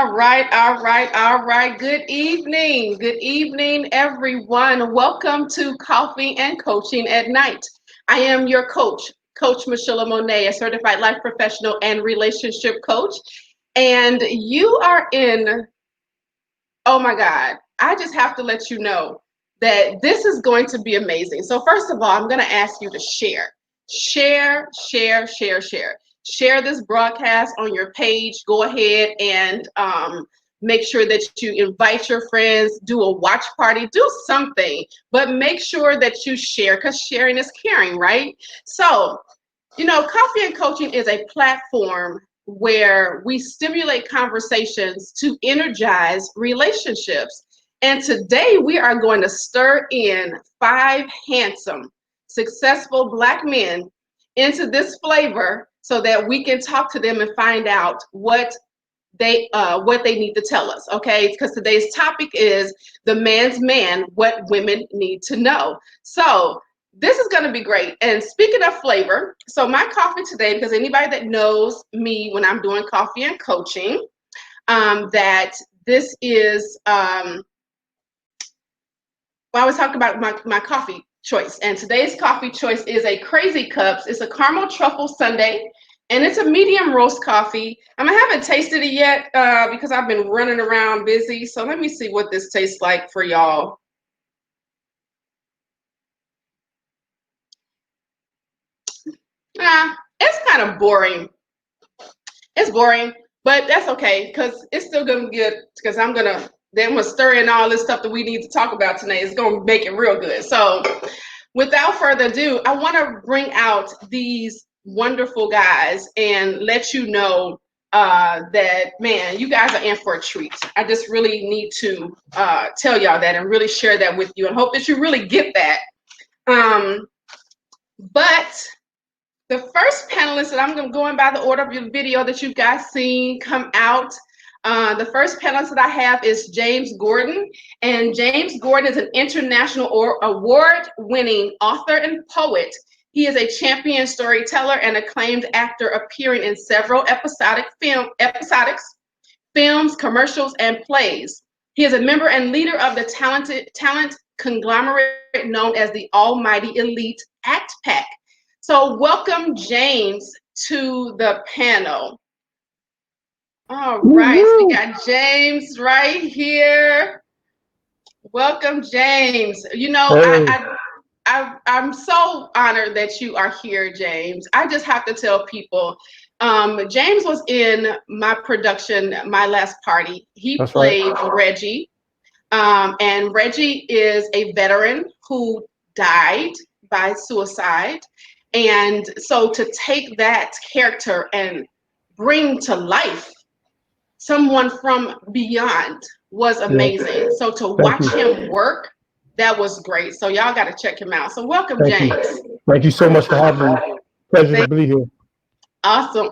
All right. Good evening, everyone. Welcome to Coffee and Coaching at Night. I am your coach, Coach Michelamonè, a certified life professional and relationship coach. And you are in, oh my God, I just have to let you know that this is going to be amazing. So first of all, I'm going to ask you to share. Share this broadcast on your page. Go ahead and make sure that you invite your friends, do a watch party, do something, but make sure that you share because sharing is caring, right? So, Coffee and Coaching is a platform where we stimulate conversations to energize relationships. And today we are going to stir in 5 handsome, successful Black men into this flavor so that we can talk to them and find out what they need to tell us, okay? Because today's topic is the man's man, what women need to know. So this is going to be great. And speaking of flavor, so my coffee today, because anybody that knows me when I'm doing coffee and coaching, that this is, well, I was talking about my coffee choice. And today's coffee choice is a Crazy Cups. It's a caramel truffle sundae. And it's a medium roast coffee. I haven't tasted it yet because I've been running around busy. So let me see what this tastes like for y'all. It's kind of boring. It's boring, but that's okay because it's still gonna be good because I'm gonna stir in all this stuff that we need to talk about tonight. It's gonna make it real good. So without further ado, I want to bring out these wonderful guys and let you know that, man, you guys are in for a treat. I just really need to tell y'all that and really share that with you and hope that you really get that. But the first panelist that I'm going by the order of your video that you guys seen come out. The first panelist that I have is James Gordon. And James Gordon is an international award-winning author and poet. He is a champion storyteller and acclaimed actor appearing in several episodics, films, commercials, and plays. He is a member and leader of the talent conglomerate known as the Almighty Elite Act Pack. So welcome, James, to the panel. All right, so we got James right here. Welcome, James. I'm so honored that you are here, James. I just have to tell people, James was in my production, My Last Party. He played Reggie, and Reggie is a veteran who died by suicide. And so to take that character and bring to life someone from beyond was amazing. So to watch him work, that was great. So y'all got to check him out. So welcome, James. Thank you so much for having me. Pleasure to be here. Awesome.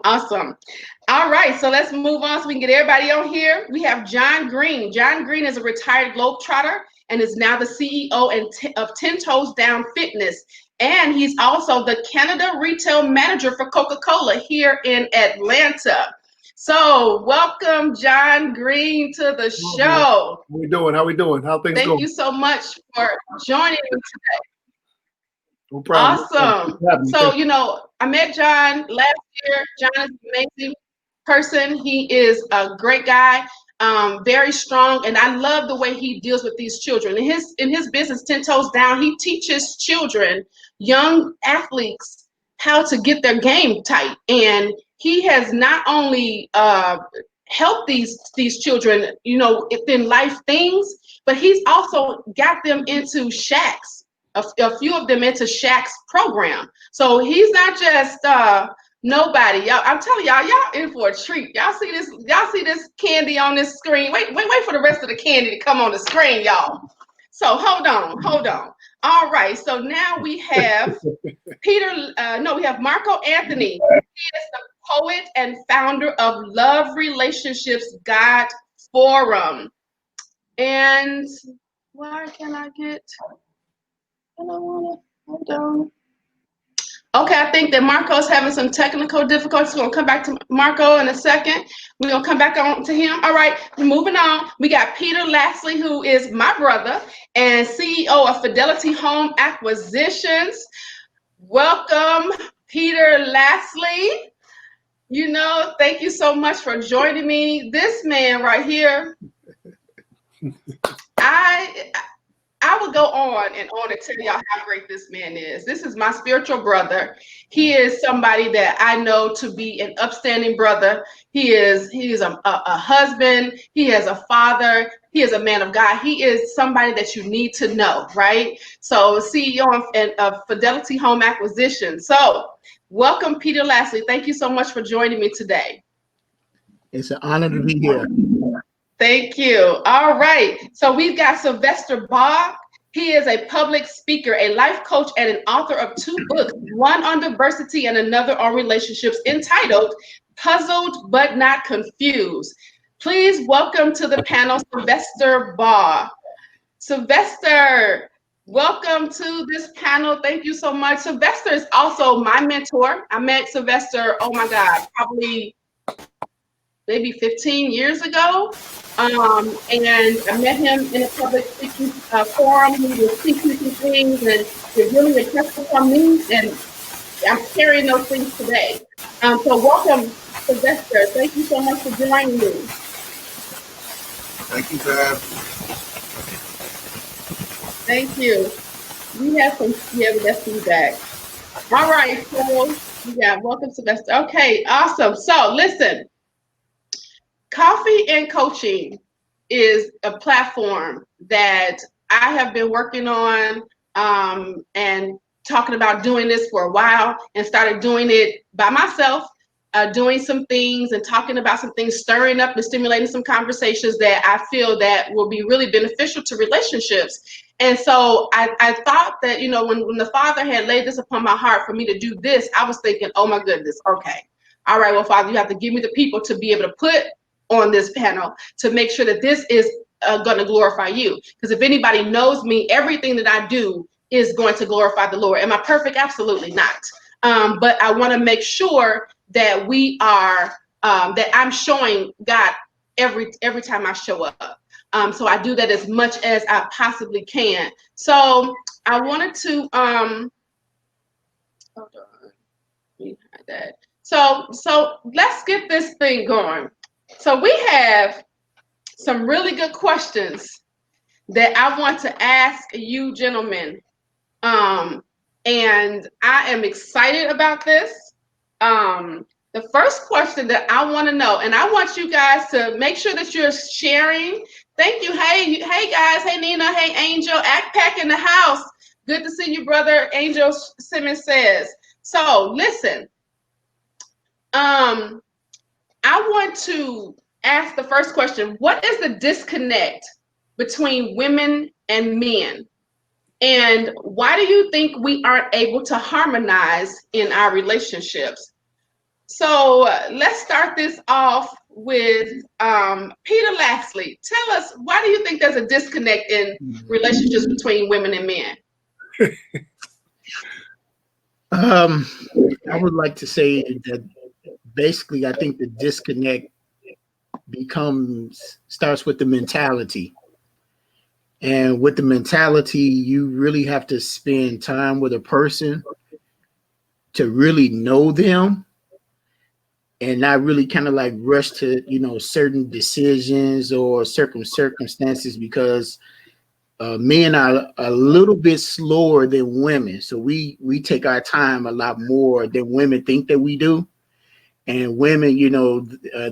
All right, so let's move on so we can get everybody on here. We have John Green. John Green is a retired Globetrotter and is now the CEO of 10 Toes Down Fitness. And he's also the Canada retail manager for Coca-Cola here in Atlanta. So welcome, John Green, to the show. How we doing? How things going? Thank you so much for joining me today. No problem. Awesome. So, I met John last year. John is an amazing person. He is a great guy, very strong, and I love the way he deals with these children. In his business, 10 Toes Down, he teaches children, young athletes, how to get their game tight. And he has not only helped these children, in life things, but he's also got them into Shaq's. A few of them into Shaq's program. So he's not just nobody. Y'all, I'm telling y'all in for a treat. Y'all see this candy on this screen. Wait for the rest of the candy to come on the screen, y'all. So hold on. All right, so now we have we have Marco Anthony. He is the poet and founder of Love Relationships God Forum. And why can I get... I don't want to. Hold on. Okay, I think that Marco's having some technical difficulties. We're gonna come back to Marco in a second. We're gonna come back on to him. All right, moving on. We got Peter Laslie, who is my brother and CEO of Fidelity Home Acquisitions. Welcome, Peter Laslie. Thank you so much for joining me. This man right here, I would go on and on and tell y'all how great this man is. This is my spiritual brother. He is somebody that I know to be an upstanding brother. He is a husband. He is a father. He is a man of God. He is somebody that you need to know, right? So CEO of Fidelity Home Acquisition. So welcome, Peter Laslie. Thank you so much for joining me today. It's an honor to be here. Thank you. All right. So we've got Sylvester Baugh. He is a public speaker, a life coach, and an author of 2 books, one on diversity and another on relationships, entitled Puzzled But Not Confused. Please welcome to the panel, Sylvester Baugh. Sylvester, welcome to this panel. Thank you so much. Sylvester is also my mentor. I met Sylvester, oh my God, probably maybe 15 years ago. And I met him in a public speaking forum. He was teaching some things, and it really impressed upon me, and I'm carrying those things today. So welcome, Sylvester. Thank you so much for joining me. Thank you for having me. Thank you. We got feedback. All right, so yeah, welcome, Sylvester. Okay, awesome. So listen. Coffee and Coaching is a platform that I have been working on and talking about doing this for a while, and started doing it by myself, doing some things and talking about some things, stirring up and stimulating some conversations that I feel that will be really beneficial to relationships. And so I thought that, when the Father had laid this upon my heart for me to do this, I was thinking, oh my goodness, okay. All right, well, Father, you have to give me the people to be able to put on this panel to make sure that this is going to glorify you. Because if anybody knows me, everything that I do is going to glorify the Lord. Am I perfect? Absolutely not. But I want to make sure that we are, that I'm showing God every time I show up. So I do that as much as I possibly can. So I wanted to, hold on, let me hide that. So let's get this thing going. So we have some really good questions that I want to ask you gentlemen. And I am excited about this. The first question that I want to know, and I want you guys to make sure that you're sharing. Thank you. Hey guys. Hey Nina. Hey Angel. Act Pack in the house. Good to see you, brother. Angel Simmons says. So listen. I want to ask the first question. What is the disconnect between women and men? And why do you think we aren't able to harmonize in our relationships? So let's start this off with Peter Laslie. Tell us, why do you think there's a disconnect in relationships between women and men? I would like to say that basically, I think the disconnect starts with the mentality. And with the mentality, you really have to spend time with a person to really know them, and not really kind of like rush to, certain decisions or circumstances, because men are a little bit slower than women. So we take our time a lot more than women think that we do. And women,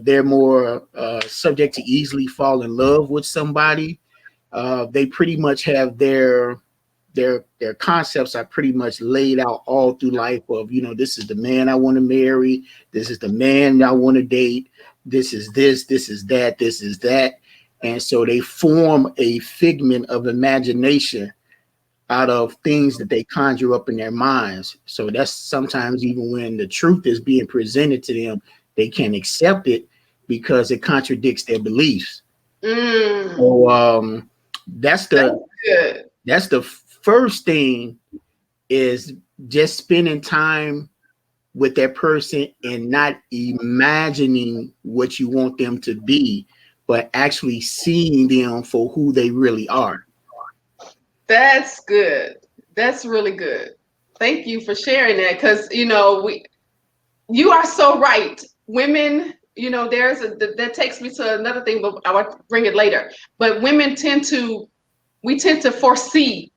they're more subject to easily fall in love with somebody. They pretty much have their concepts are pretty much laid out all through life of, this is the man I want to marry. This is the man I want to date. This is that, this is that. And so they form a figment of imagination out of things that they conjure up in their minds. So that's sometimes even when the truth is being presented to them, they can't accept it because it contradicts their beliefs. So that's the first thing, is just spending time with that person and not imagining what you want them to be, but actually seeing them for who they really are. That's good. That's really good. Thank you for sharing that, because you are so right. Women, that takes me to another thing, but I want to bring it later. But women tend to foresee,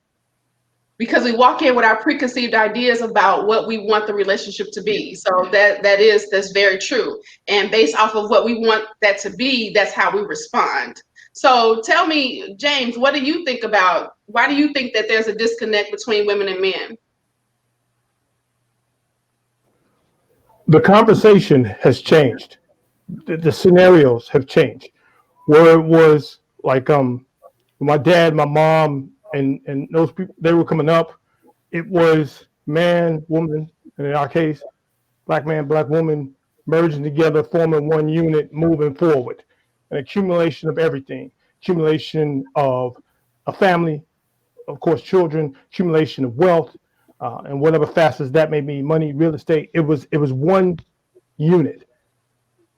because we walk in with our preconceived ideas about what we want the relationship to be. So that's very true. And based off of what we want that to be, that's how we respond. So tell me, James, what do you think about, why do you think that there's a disconnect between women and men? The conversation has changed. The scenarios have changed. Where it was like my dad, my mom, and those people, they were coming up. It was man, woman, and in our case, black man, black woman, merging together, forming one unit, moving forward. An accumulation of everything. Accumulation of a family, of course, children, accumulation of wealth, and whatever facets that may be, money, real estate. It was one unit.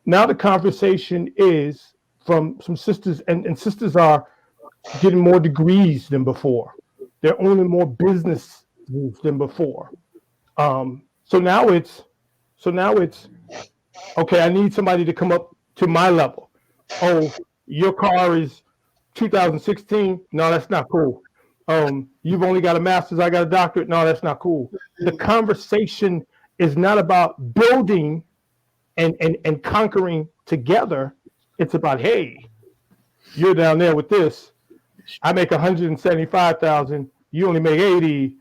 Now the conversation is from some sisters, and sisters are getting more degrees than before. They're owning more business than before. So now it's okay. I need somebody to come up to my level. Oh, your car is 2016. No, that's not cool. You've only got a master's. I got a doctorate. No, that's not cool. The conversation is not about building and conquering together. It's about, hey, you're down there with this. I make 175,000. You only make 80.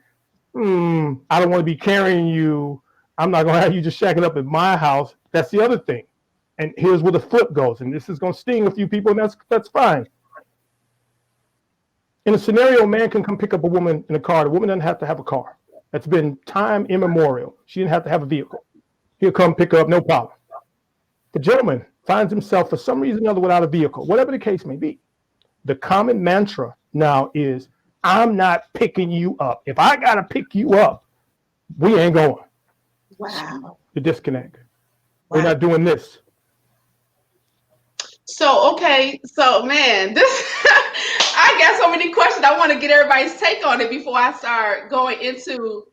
I don't want to be carrying you. I'm not going to have you just shacking up at my house. That's the other thing. And here's where the flip goes. And this is going to sting a few people, and that's fine. In a scenario, a man can come pick up a woman in a car. The woman doesn't have to have a car. That's been time immemorial. She didn't have to have a vehicle. He'll come pick her up, no problem. The gentleman finds himself for some reason or other without a vehicle, whatever the case may be. The common mantra now is, I'm not picking you up. If I got to pick you up, we ain't going. Wow. The disconnect. Wow. We're not doing this. So, okay. So, man, I got so many questions. I want to get everybody's take on it before I start going into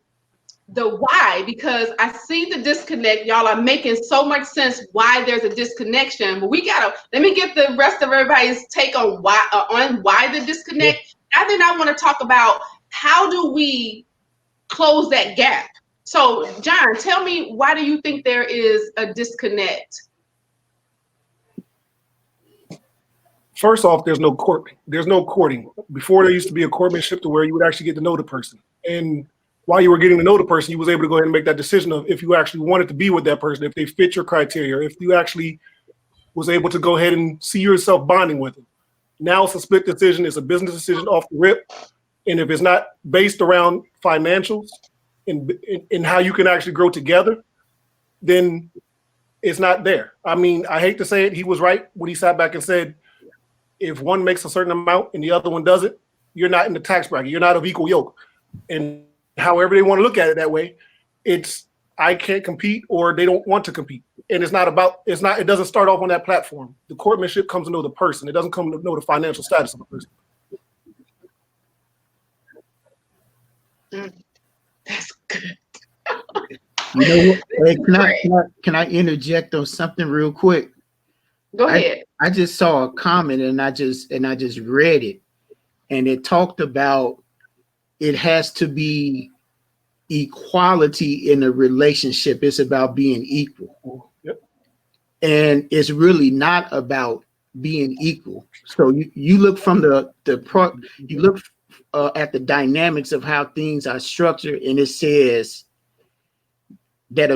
the why, because I see the disconnect. Y'all are making so much sense why there's a disconnection, but let me get the rest of everybody's take on why the disconnect. Yeah. Then I want to talk about how do we close that gap. So John, tell me, why do you think there is a disconnect? First off, there's no courting. Before, there used to be a courtmanship to where you would actually get to know the person, and while you were getting to know the person, you was able to go ahead and make that decision of if you actually wanted to be with that person, if they fit your criteria, if you actually was able to go ahead and see yourself bonding with them. Now it's a split decision. It's a business decision off the rip. And if it's not based around financials and how you can actually grow together, then it's not there. I mean, I hate to say it. He was right when he sat back and said, if one makes a certain amount and the other one doesn't, you're not in the tax bracket. You're not of equal yoke. And however they want to look at it that way, it's I can't compete or they don't want to compete. And it doesn't start off on that platform. The courtmanship comes to know the person. It doesn't come to know the financial status of the person. That's good. You know what? Hey, can I interject on something real quick? Go ahead. I just saw a comment and I just read it, and it talked about it has to be equality in a relationship. It's about being equal. Yep. And it's really not about being equal. So you look from you look at the dynamics of how things are structured, and it says that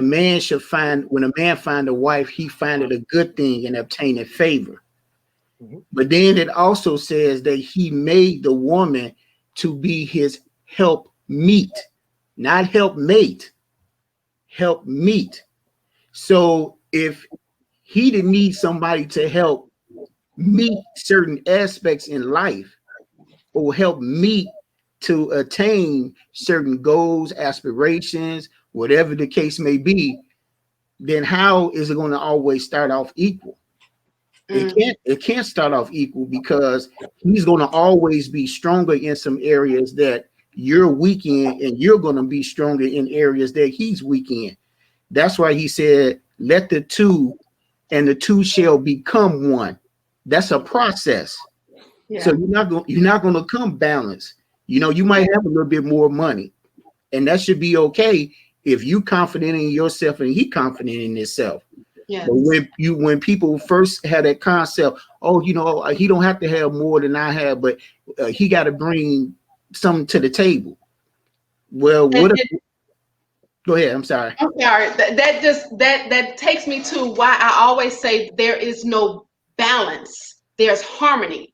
when a man find a wife, he find it a good thing and obtain a favor. Mm-hmm. But then it also says that he made the woman to be his help meet, not helpmate, help meet. So if he didn't need somebody to help meet certain aspects in life or help meet to attain certain goals, aspirations, whatever the case may be, then how is it going to always start off equal? It can't start off equal, because he's going to always be stronger in some areas that you're weak in, and you're going to be stronger in areas that he's weak in. That's why he said, let the two, and the two shall become one. That's a process. Yeah. So you're not going to come balanced. You know, you might have a little bit more money, and that should be okay if you confident in yourself and he confident in himself. Yes. But when people first had that concept, oh, you know, he don't have to have more than I have, but he got to bring something to the table. Well, go ahead. I'm sorry. I'm sorry. That takes me to why I always say there is no balance. There's harmony.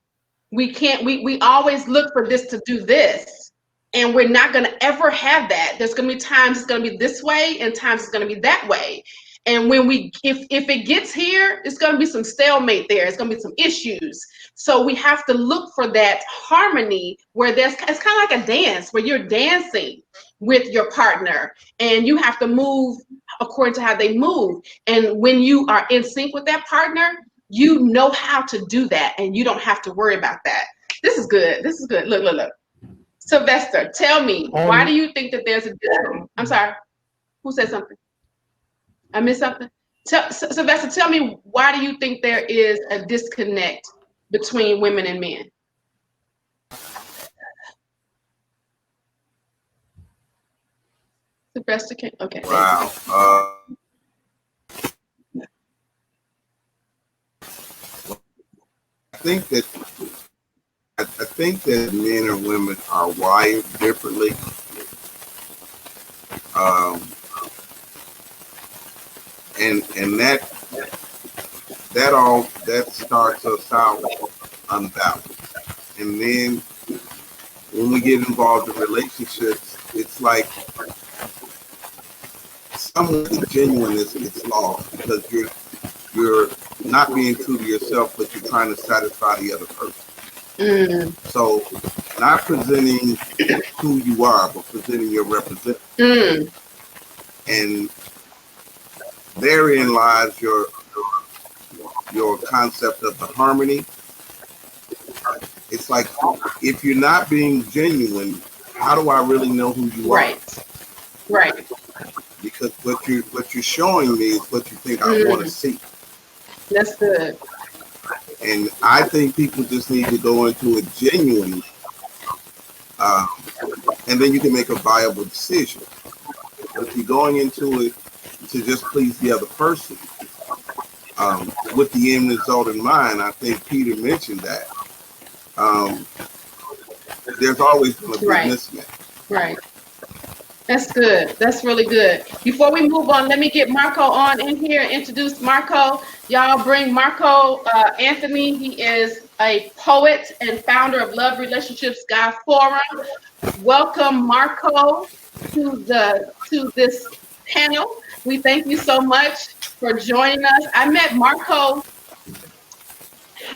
We always look for this to do this, and we're not going to ever have that. There's going to be times it's going to be this way, and times it's going to be that way. And when if it gets here, it's going to be some stalemate there. It's going to be some issues. So we have to look for that harmony where it's kind of like a dance where you're dancing with your partner, and you have to move according to how they move. And when you are in sync with that partner, you know how to do that, and you don't have to worry about that. This is good. This is good. Look. Sylvester, tell me, why do you think that there's a difference? I'm sorry. Who said something? I missed something? Sylvester, tell me, why do you think there is a disconnect between women and men? Sylvester, okay. Wow. I think that men and women are wired differently. And that starts us out unbalanced. And then when we get involved in relationships, it's like some of the genuineness gets lost, because you're not being true to yourself, but you're trying to satisfy the other person. So not presenting who you are, but presenting your representative. And therein lies your concept of the harmony. It's like, if you're not being genuine, how do I really know who you are? Right. Because what you're showing me is what you think I want to see. That's good. And I think people just need to go into it genuinely, and then you can make a viable decision. But if you're going into it to just please the other person, with the end result in mind, I think Peter mentioned that there's always going to be a mismatch. Right. That's good. That's really good. Before we move on, let me get Marco on in here. Introduce Marco. Y'all bring Marco Anthony. He is a poet and founder of Love Relationships Guy Forum. Welcome, Marco, to this panel. We thank you so much for joining us. I met Marco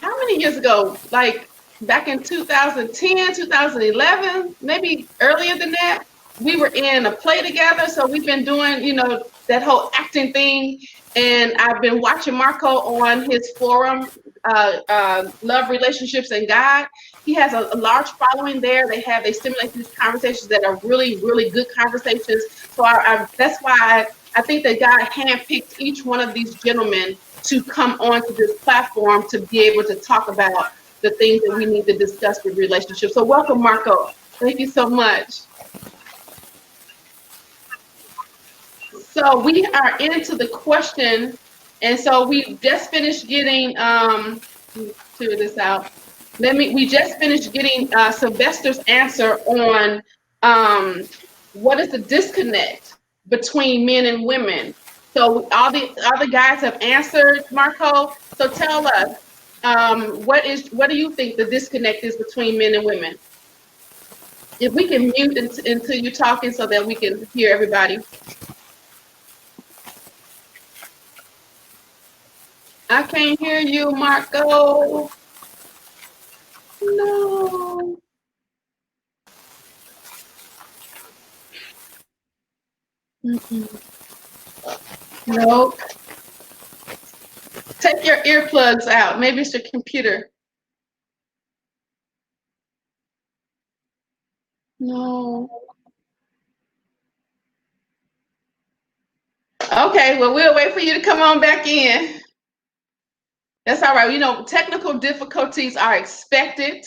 how many years ago? Like back in 2010, 2011, maybe earlier than that. We were in a play together, so we've been doing, that whole acting thing. And I've been watching Marco on his forum, Love, Relationships, and God. He has a large following there. They stimulate these conversations that are really, really good conversations. So that's why I think that God handpicked each one of these gentlemen to come onto this platform to be able to talk about the things that we need to discuss with relationships. So welcome, Marco. Thank you so much. So we are into the question, and so we just finished getting, let me figure this out. We just finished getting Sylvester's answer on what is the disconnect between men and women. So all the other guys have answered, Marco. So tell us, what do you think the disconnect is between men and women? If we can mute until you're talking so that we can hear everybody. I can't hear you, Marco. No. Mm-mm. Nope. Take your earplugs out. Maybe it's your computer. No. Okay, well, we'll wait for you to come on back in. That's all right. You know, technical difficulties are expected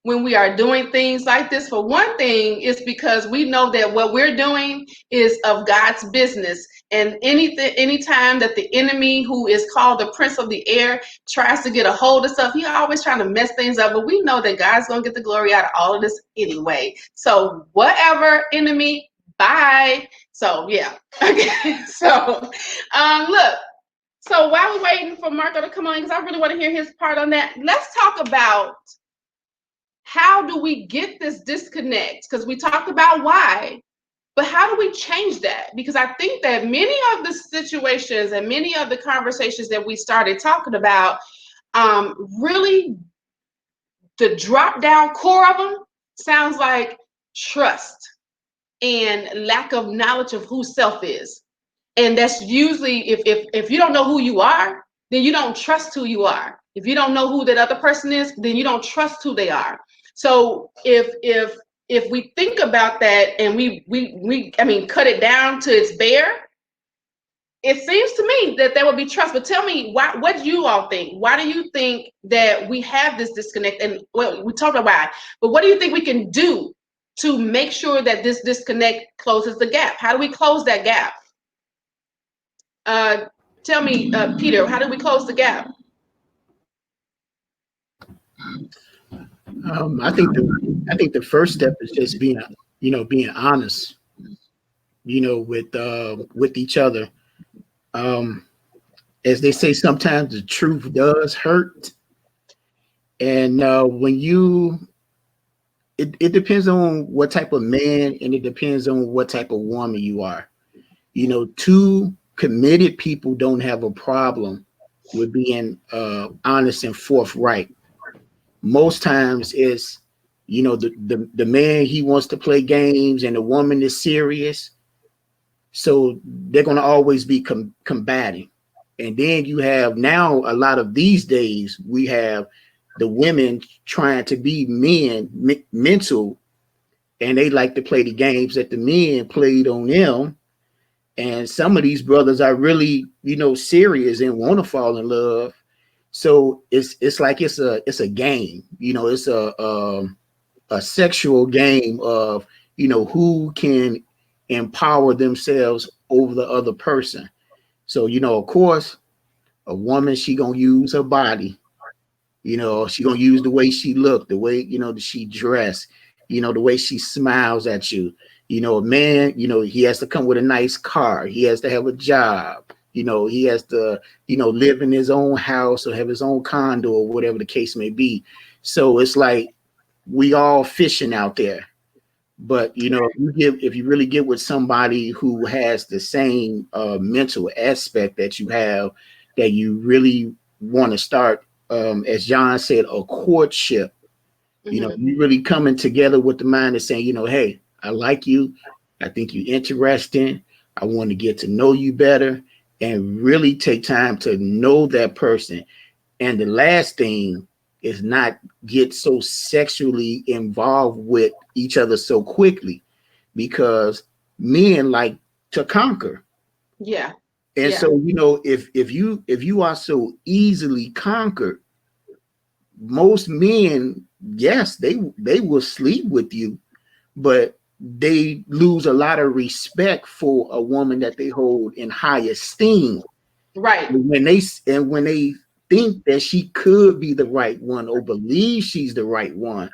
when we are doing things like this. For one thing, it's because we know that what we're doing is of God's business. And anytime that the enemy, who is called the prince of the air, tries to get a hold of stuff, he's always trying to mess things up. But we know that God's going to get the glory out of all of this anyway. So whatever, enemy, bye. So yeah. Okay. So look. So while we're waiting for Marco to come on, because I really want to hear his part on that, let's talk about how do we get this disconnect? Because we talked about why, but how do we change that? Because I think that many of the situations and many of the conversations that we started talking about, really the drop down core of them sounds like trust and lack of knowledge of who self is. And that's usually, if you don't know who you are, then you don't trust who you are. If you don't know who that other person is, then you don't trust who they are. So if we think about that and we cut it down to its bare, it seems to me that there would be trust. But tell me, what do you all think? Why do you think that we have this disconnect? And well, we talked about why, but what do you think we can do to make sure that this disconnect closes the gap? How do we close that gap? Tell me, Peter, how do we close the gap? I think the first step is just being honest, with each other. As they say, sometimes the truth does hurt, and it depends on what type of man, and it depends on what type of woman you are. Two committed people don't have a problem with being honest and forthright. Most times it's the man, he wants to play games and the woman is serious, so they're going to always be combating. And then you have, now a lot of these days, we have the women trying to be men mental, and they like to play the games that the men played on them. And some of these brothers are really, serious and want to fall in love. So it's like it's a game, it's a sexual game of, who can empower themselves over the other person. So, of course, a woman, she gonna use her body, she gonna use the way she look, the way, that she dress, the way she smiles at you. A man, he has to come with a nice car. He has to have a job. He has to, live in his own house or have his own condo or whatever the case may be. So it's like we all fishing out there. But, if you really get with somebody who has the same mental aspect that you have, that you really want to start, as John said, a courtship, you really coming together with the mind of saying, hey, I like you. I think you're interesting. I want to get to know you better and really take time to know that person. And the last thing is not get so sexually involved with each other so quickly, because men like to conquer. Yeah. And so, if you are so easily conquered, most men, yes, they will sleep with you, but they lose a lot of respect for a woman that they hold in high esteem. Right. When they think that she could be the right one or believe she's the right one,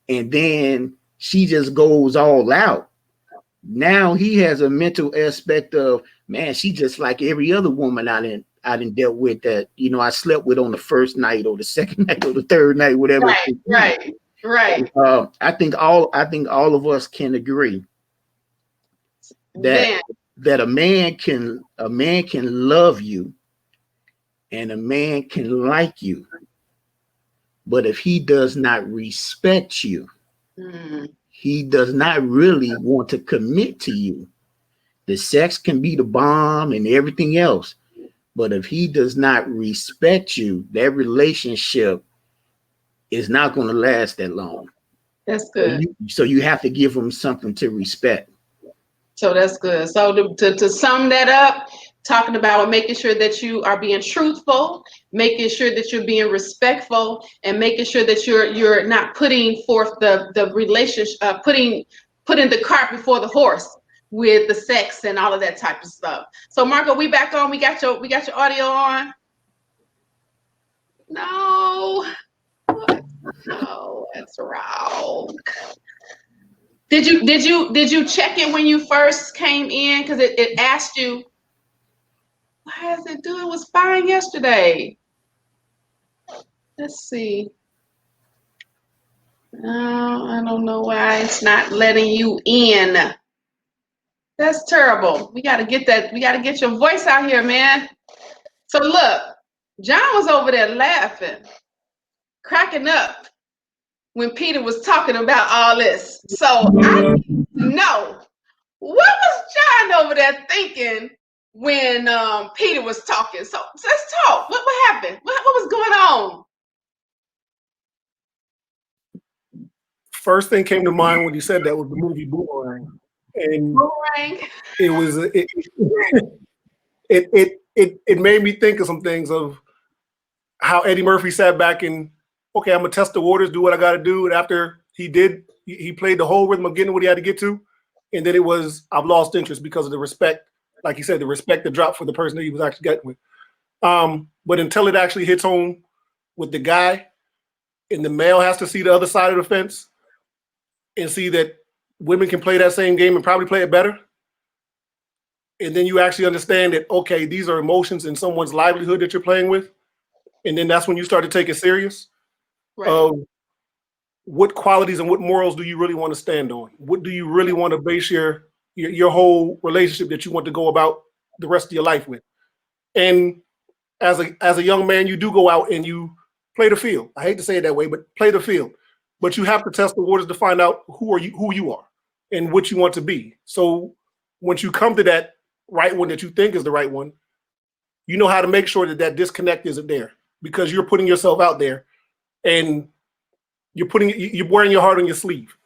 and then she just goes all out. Now he has a mental aspect of, man, she just like every other woman I didn't dealt with, that I slept with on the first night or the second night or the third night, whatever. Right. I think all of us can agree that a man can love you and a man can like you, but if he does not respect you, he does not really want to commit to you. The sex can be the bomb and everything else, but if he does not respect you, that relationship is not going to last that long. That's good. So you have to give him something to respect. So that's good. So to sum that up, talking about making sure that you are being truthful, making sure that you're being respectful, and making sure that you're not putting forth the relationship, putting the cart before the horse with the sex and all of that type of stuff. So Marco, we back on. We got your audio on. No, what? No, that's wrong. Did you check it when you first came in? Because it asked you. Why is it doing? It was fine yesterday. Let's see. I don't know why it's not letting you in. That's terrible. We gotta get that. We gotta get your voice out here, man. So look, John was over there laughing, cracking up when Peter was talking about all this. So I need to know, what was John over there thinking when Peter was talking? So let's talk. What happened? What was going on? First thing came to mind when you said that was the movie Boomerang, and Boomerang. it was it made me think of some things of how Eddie Murphy sat back and, okay, I'm gonna test the waters, do what I got to do, and after he did, he played the whole rhythm of getting what he had to get to, and then it was, I've lost interest because of the respect, like he said, the respect that dropped for the person that he was actually getting with. But until it actually hits home with the guy, and the male has to see the other side of the fence and see that women can play that same game and probably play it better. And then you actually understand that, okay, these are emotions in someone's livelihood that you're playing with. And then that's when you start to take it serious. Right. What qualities and what morals do you really want to stand on? What do you really want to base your whole relationship that you want to go about the rest of your life with? And as a young man, you do go out and you play the field. I hate to say it that way, but play the field. But you have to test the waters to find out who you are and what you want to be. So once you come to that right one that you think is the right one, you know how to make sure that that disconnect isn't there, because you're putting yourself out there and you're wearing your heart on your sleeve.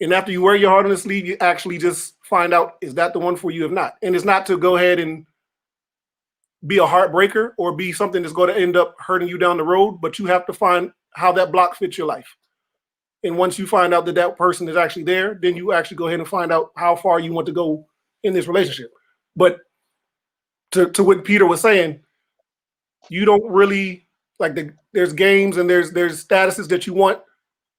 And after you wear your heart on the sleeve, you actually just find out, is that the one for you? If not, and it's not to go ahead and be a heartbreaker or be something that's going to end up hurting you down the road, but you have to find how that block fits your life. And once you find out that that person is actually there, then you actually go ahead and find out how far you want to go in this relationship. But to what Peter was saying, you don't really there's games and there's statuses that you want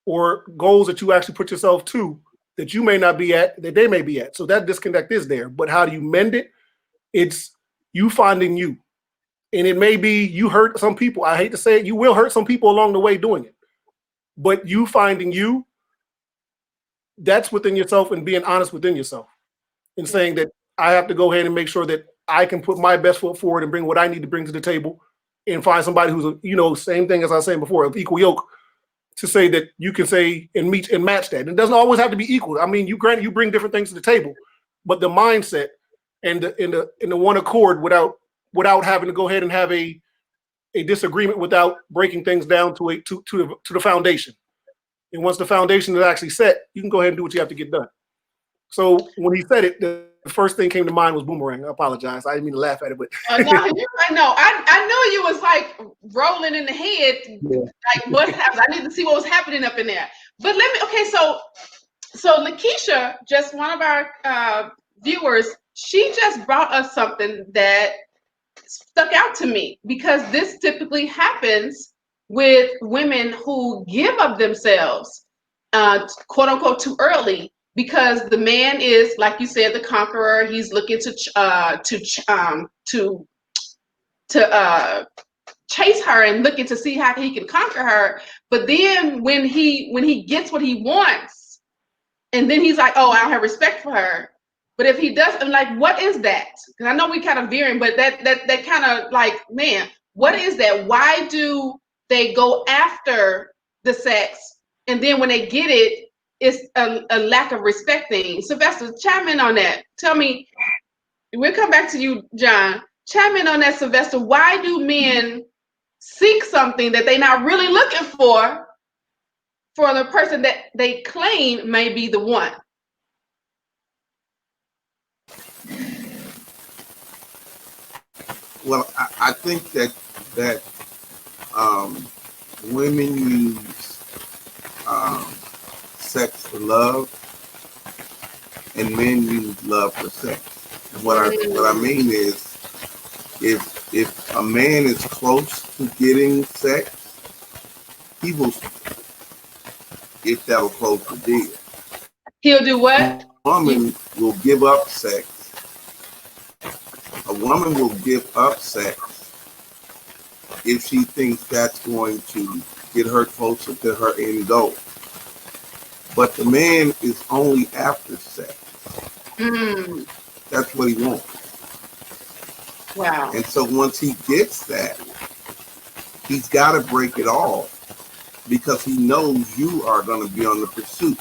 or goals that you actually put yourself to that you may not be at, that they may be at. So that disconnect is there. But how do you mend it? It's you finding you. And it may be you hurt some people. I hate to say it, you will hurt some people along the way doing it. But you finding you, that's within yourself, and being honest within yourself and saying that I have to go ahead and make sure that I can put my best foot forward and bring what I need to bring to the table and find somebody who's same thing as I was saying before, of equal yoke, to say that you can say and meet and match that. It doesn't always have to be equal. I mean, you bring different things to the table, but the mindset and the one accord without having to go ahead and have a disagreement, without breaking things down to the foundation. And once the foundation is actually set, you can go ahead and do what you have to get done. So when he said it, the first thing came to mind was Boomerang. I apologize. I didn't mean to laugh at it, but No, you're right. No, I knew you was like rolling in the head. Yeah. Like, what happened? I need to see what was happening up in there. But so Lakeisha, just one of our viewers, she just brought us something that stuck out to me, because this typically happens with women who give of themselves, quote unquote, too early, because the man is, like you said, the conqueror. He's looking to chase her and looking to see how he can conquer her. But then when he gets what he wants, and then he's like, oh, I don't have respect for her. But if he does, I'm like, what is that? Because I know we kind of veering, but that kind of like, man, what is that? Why do they go after the sex, and then when they get it, it's a lack of respect thing? Sylvester, chime in on that. Tell me, we'll come back to you, John. Chime in on that, Sylvester. Why do men seek something that they're not really looking for the person that they claim may be the one? Well, I think that women use sex for love, and men use love for sex. And what I mean is, if a man is close to getting sex, he will, if that'll close the deal. He'll do what? A woman will give up sex. A woman will give up sex if she thinks that's going to get her closer to her end goal. But the man is only after sex. That's what he wants. Wow. And so once he gets that, he's got to break it off because he knows you are going to be on the pursuit.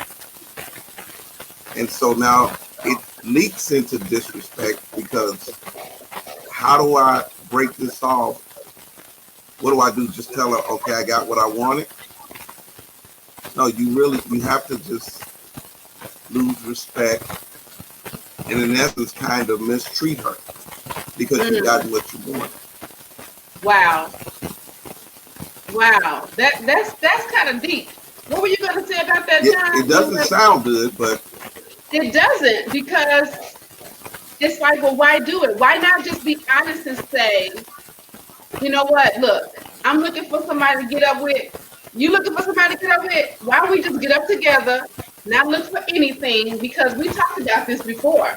And so now it leaks into disrespect because how do I break this off? What do I do? Just tell her, okay, I got what I wanted? No, you have to just lose respect and in essence kind of mistreat her because you got what you wanted. Wow. Wow. That's kind of deep. What were you going to say about that, John? It doesn't sound good, but it doesn't, because it's like, well, why do it? Why not just be honest and say, you know what? Look, I'm looking for somebody to get up with. You looking for somebody to get up with? Why don't we just get up together, not look for anything? Because we talked about this before.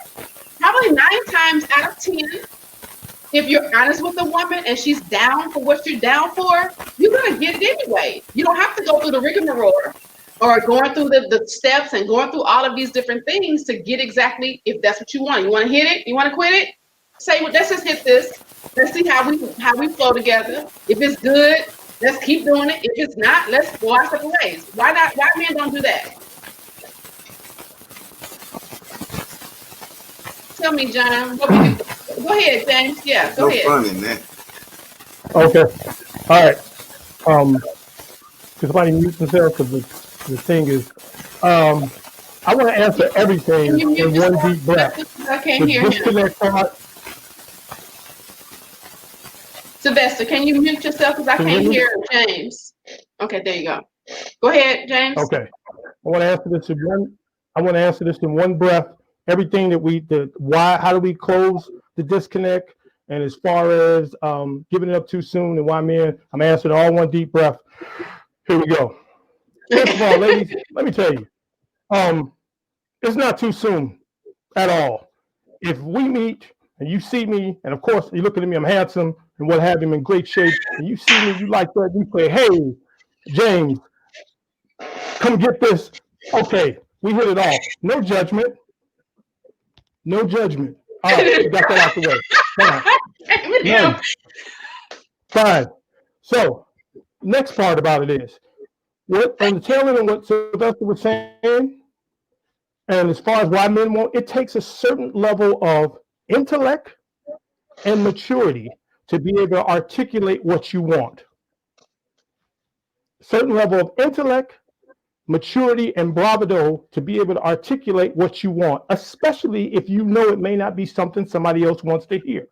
Probably 9 times out of 10, if you're honest with a woman and she's down for what you're down for, you're gonna get it anyway. You don't have to go through the rigmarole or going through the steps and going through all of these different things to get exactly if that's what you want. You want to hit it? You want to quit it? Say, well, let's just hit this. Let's see how we flow together. If it's good, let's keep doing it. If it's not, let's go our separate ways. Why not? Why men don't do that? Tell me, John. What we do? Go ahead, James. Yeah, go ahead. No fun in that. Okay. All right. Because somebody mute themselves because the thing is, I want to answer everything in one deep breath. I can't hear him. Sylvester, can you mute yourself because I can't hear James? Okay, there you go. Go ahead, James. Okay. I want to answer this in one breath. Everything that how do we close the disconnect? And as far as giving it up too soon and why men, I'm answering all one deep breath. Here we go. First of all, ladies, let me tell you, it's not too soon at all. If we meet and you see me, and of course you're looking at me, I'm handsome and what have you, I'm in great shape, and you see me, you like that, you say, hey, James, come get this. Okay, we hit it off. No judgment. No judgment. All right, we got that out the way. Fine. So, next part about it is, on the tail end of what Sylvester was saying, and as far as why men won't, it takes a certain level of intellect and maturity to be able to articulate what you want. Certain level of intellect, maturity, and bravado to be able to articulate what you want, especially if you know it may not be something somebody else wants to hear.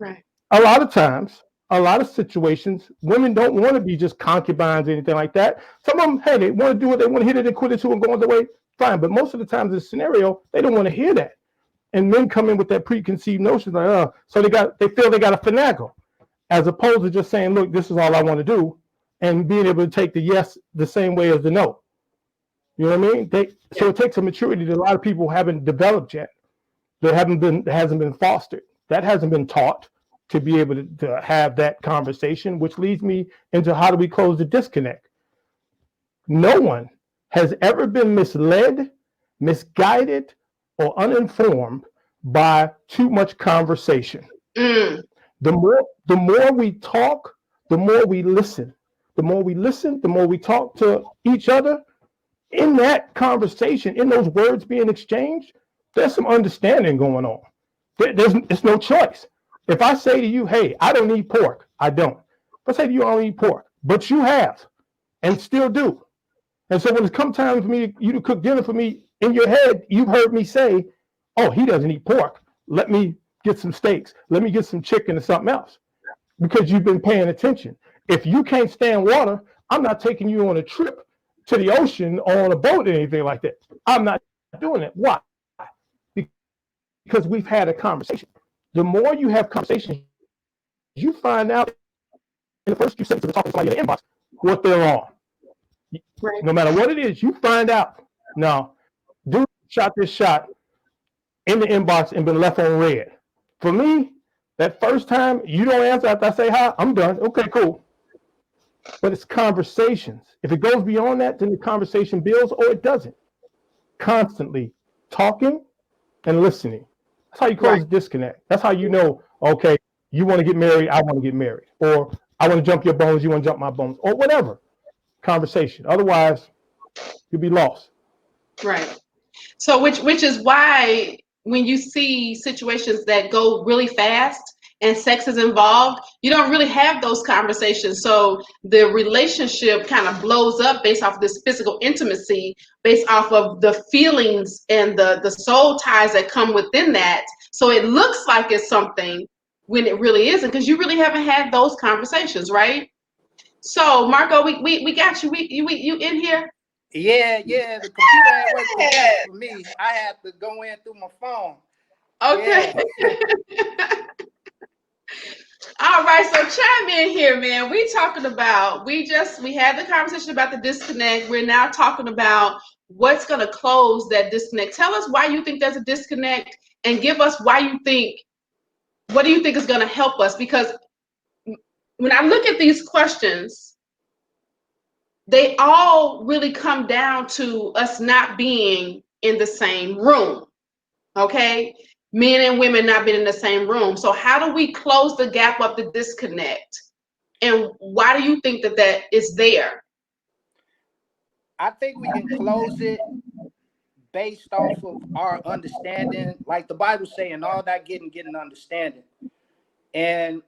Right. A lot of times, a lot of situations, women don't want to be just concubines or anything like that. Some of them, hey, they want to do it, they want to hit it and quit it too and go on their way, fine. But most of the times in the scenario, they don't want to hear that. And men come in with that preconceived notion, like, so they feel they got to finagle, as opposed to just saying, look, this is all I want to do, and being able to take the yes the same way as the no. You know what I mean? So it takes a maturity that a lot of people haven't developed yet. That hasn't been fostered. That hasn't been taught to be able to have that conversation, which leads me into how do we close the disconnect? No one has ever been misled, misguided, or uninformed by too much conversation. The more we talk, the more we listen. The more we listen, the more we talk to each other. In that conversation, in those words being exchanged, there's some understanding going on. It's no choice. If I say to you, hey, I don't eat pork, I don't. If I say to you, I don't eat pork, but you have and still do. And so when it's come time for you to cook dinner for me, in your head, you've heard me say, oh, he doesn't eat pork. Let me get some steaks. Let me get some chicken or something else, because you've been paying attention. If you can't stand water, I'm not taking you on a trip to the ocean or on a boat or anything like that. I'm not doing it. Why? Because we've had a conversation. The more you have conversations, you find out in the first few seconds of talking to somebody in the inbox what they're on. Right. No matter what it is, you find out. Now, dude shot this shot in the inbox and been left on red. For me, that first time you don't answer after I say hi, I'm done. Okay, cool. But it's conversations. If it goes beyond that, then the conversation builds, or it doesn't. Constantly talking and listening. That's how you close the disconnect. That's how you know, okay, you want to get married, I want to get married. Or I want to jump your bones, you want to jump my bones. Or whatever. Conversation. Otherwise, you'll be lost. Right. So which is why when you see situations that go really fast and sex is involved, you don't really have those conversations. So the relationship kind of blows up based off of this physical intimacy, based off of the feelings and the soul ties that come within that. So it looks like it's something when it really isn't, because you really haven't had those conversations, right? So Marco, we got you. You in here? Yeah, the computer ain't working yet for me. I had to go in through my phone. Okay. Yeah. All right, so chime in here, man. We had the conversation about the disconnect. We're now talking about what's going to close that disconnect. Tell us why you think there's a disconnect, and give us what do you think is going to help us? Because when I look at these questions, they all really come down to us not being in the same room. Okay? Men and women not being in the same room. So how do we close the gap of the disconnect? And why do you think that is there? I think we can close it based off of our understanding, like the Bible saying, all that get an understanding. And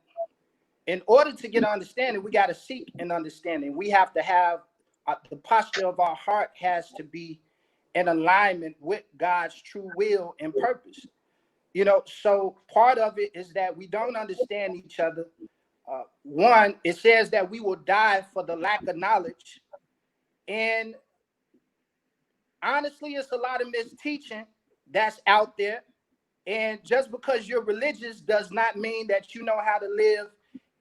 in order to get understanding, we got to seek an understanding. We have to have the posture of our heart has to be in alignment with God's true will and purpose. So part of it is that we don't understand each other. One, it says that we will die for the lack of knowledge. And honestly, it's a lot of misteaching that's out there. And just because you're religious does not mean that you know how to live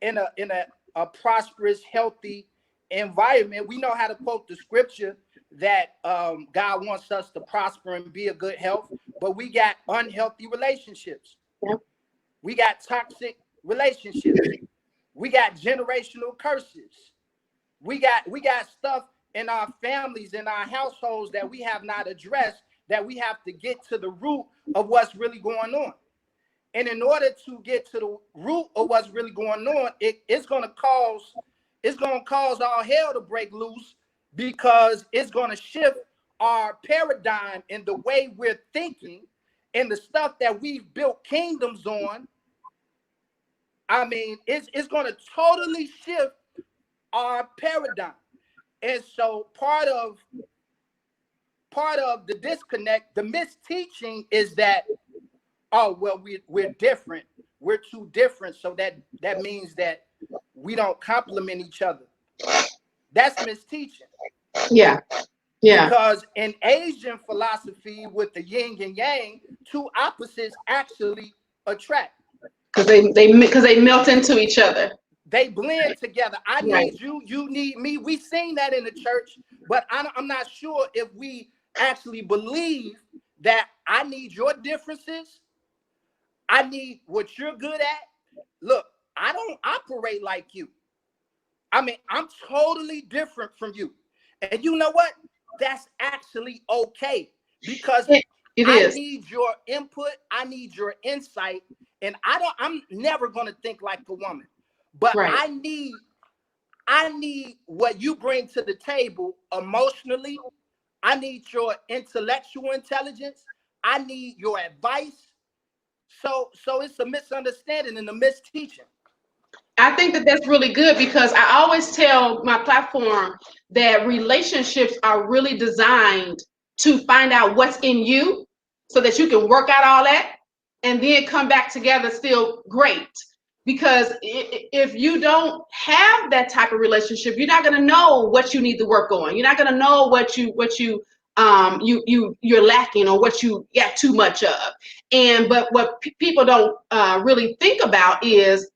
in a prosperous, healthy environment. We know how to quote the scripture that God wants us to prosper and be a good health, but we got unhealthy relationships. We got toxic relationships. We got generational curses. We got stuff in our families, in our households that we have not addressed, that we have to get to the root of what's really going on. And in order to get to the root of what's really going on, it's going to cause all hell to break loose, because it's going to shift our paradigm in the way we're thinking and the stuff that we've built kingdoms on. I mean, it's going to totally shift our paradigm. And so part of the disconnect, the misteaching, is that, oh, well, we're different. We're too different. So that means that we don't complement each other. That's misteaching. Yeah. Because in Asian philosophy, with the yin and yang, two opposites actually attract. Because they melt into each other. They blend together. I need you, you need me. We've seen that in the church, but I'm not sure if we actually believe that I need your differences. I need what you're good at. Look, I don't operate like you. I mean, I'm totally different from you. And you know what? That's actually okay, because I need your input. I need your insight. And I'm never going to think like a woman, but I need what you bring to the table emotionally. I need your intellectual intelligence. I need your advice. So it's a misunderstanding and a misteaching. I think that that's really good because I always tell my platform that relationships are really designed to find out what's in you so that you can work out all that and then come back together still great. Because if you don't have that type of relationship, you're not going to know what you need to work on. You're not going to know what you're lacking or what you got too much of. But what people don't really think about is,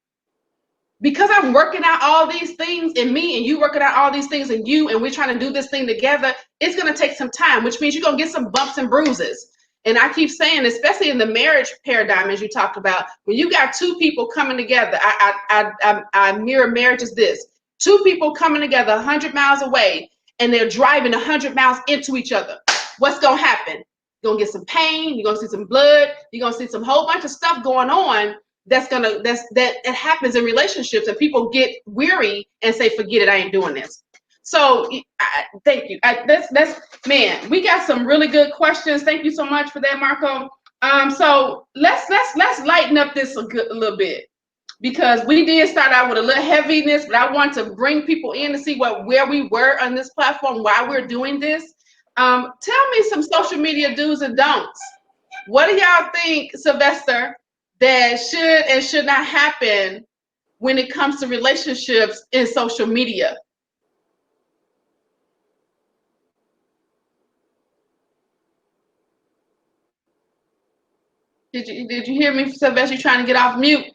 because I'm working out all these things in me and you working out all these things in you, and we're trying to do this thing together, it's going to take some time, which means you're going to get some bumps and bruises. And I keep saying, especially in the marriage paradigm, as you talked about, when you got two people coming together, I mirror marriage as this: two people coming together 100 miles away, and they're driving 100 miles into each other. What's going to happen? You're going to get some pain. You're going to see some blood. You're going to see some whole bunch of stuff going on. That happens in relationships, and people get weary and say, forget it, I ain't doing this. So thank you. That's man, we got some really good questions. Thank you so much for that, Marco. So let's lighten up this a little bit, because we did start out with a little heaviness, but I want to bring people in to see where we were on this platform, why we're doing this. Tell me some social media do's and don'ts. What do y'all think, Sylvester, that should and should not happen when it comes to relationships in social media? Did you hear me, Sylvester? You trying to get off mute?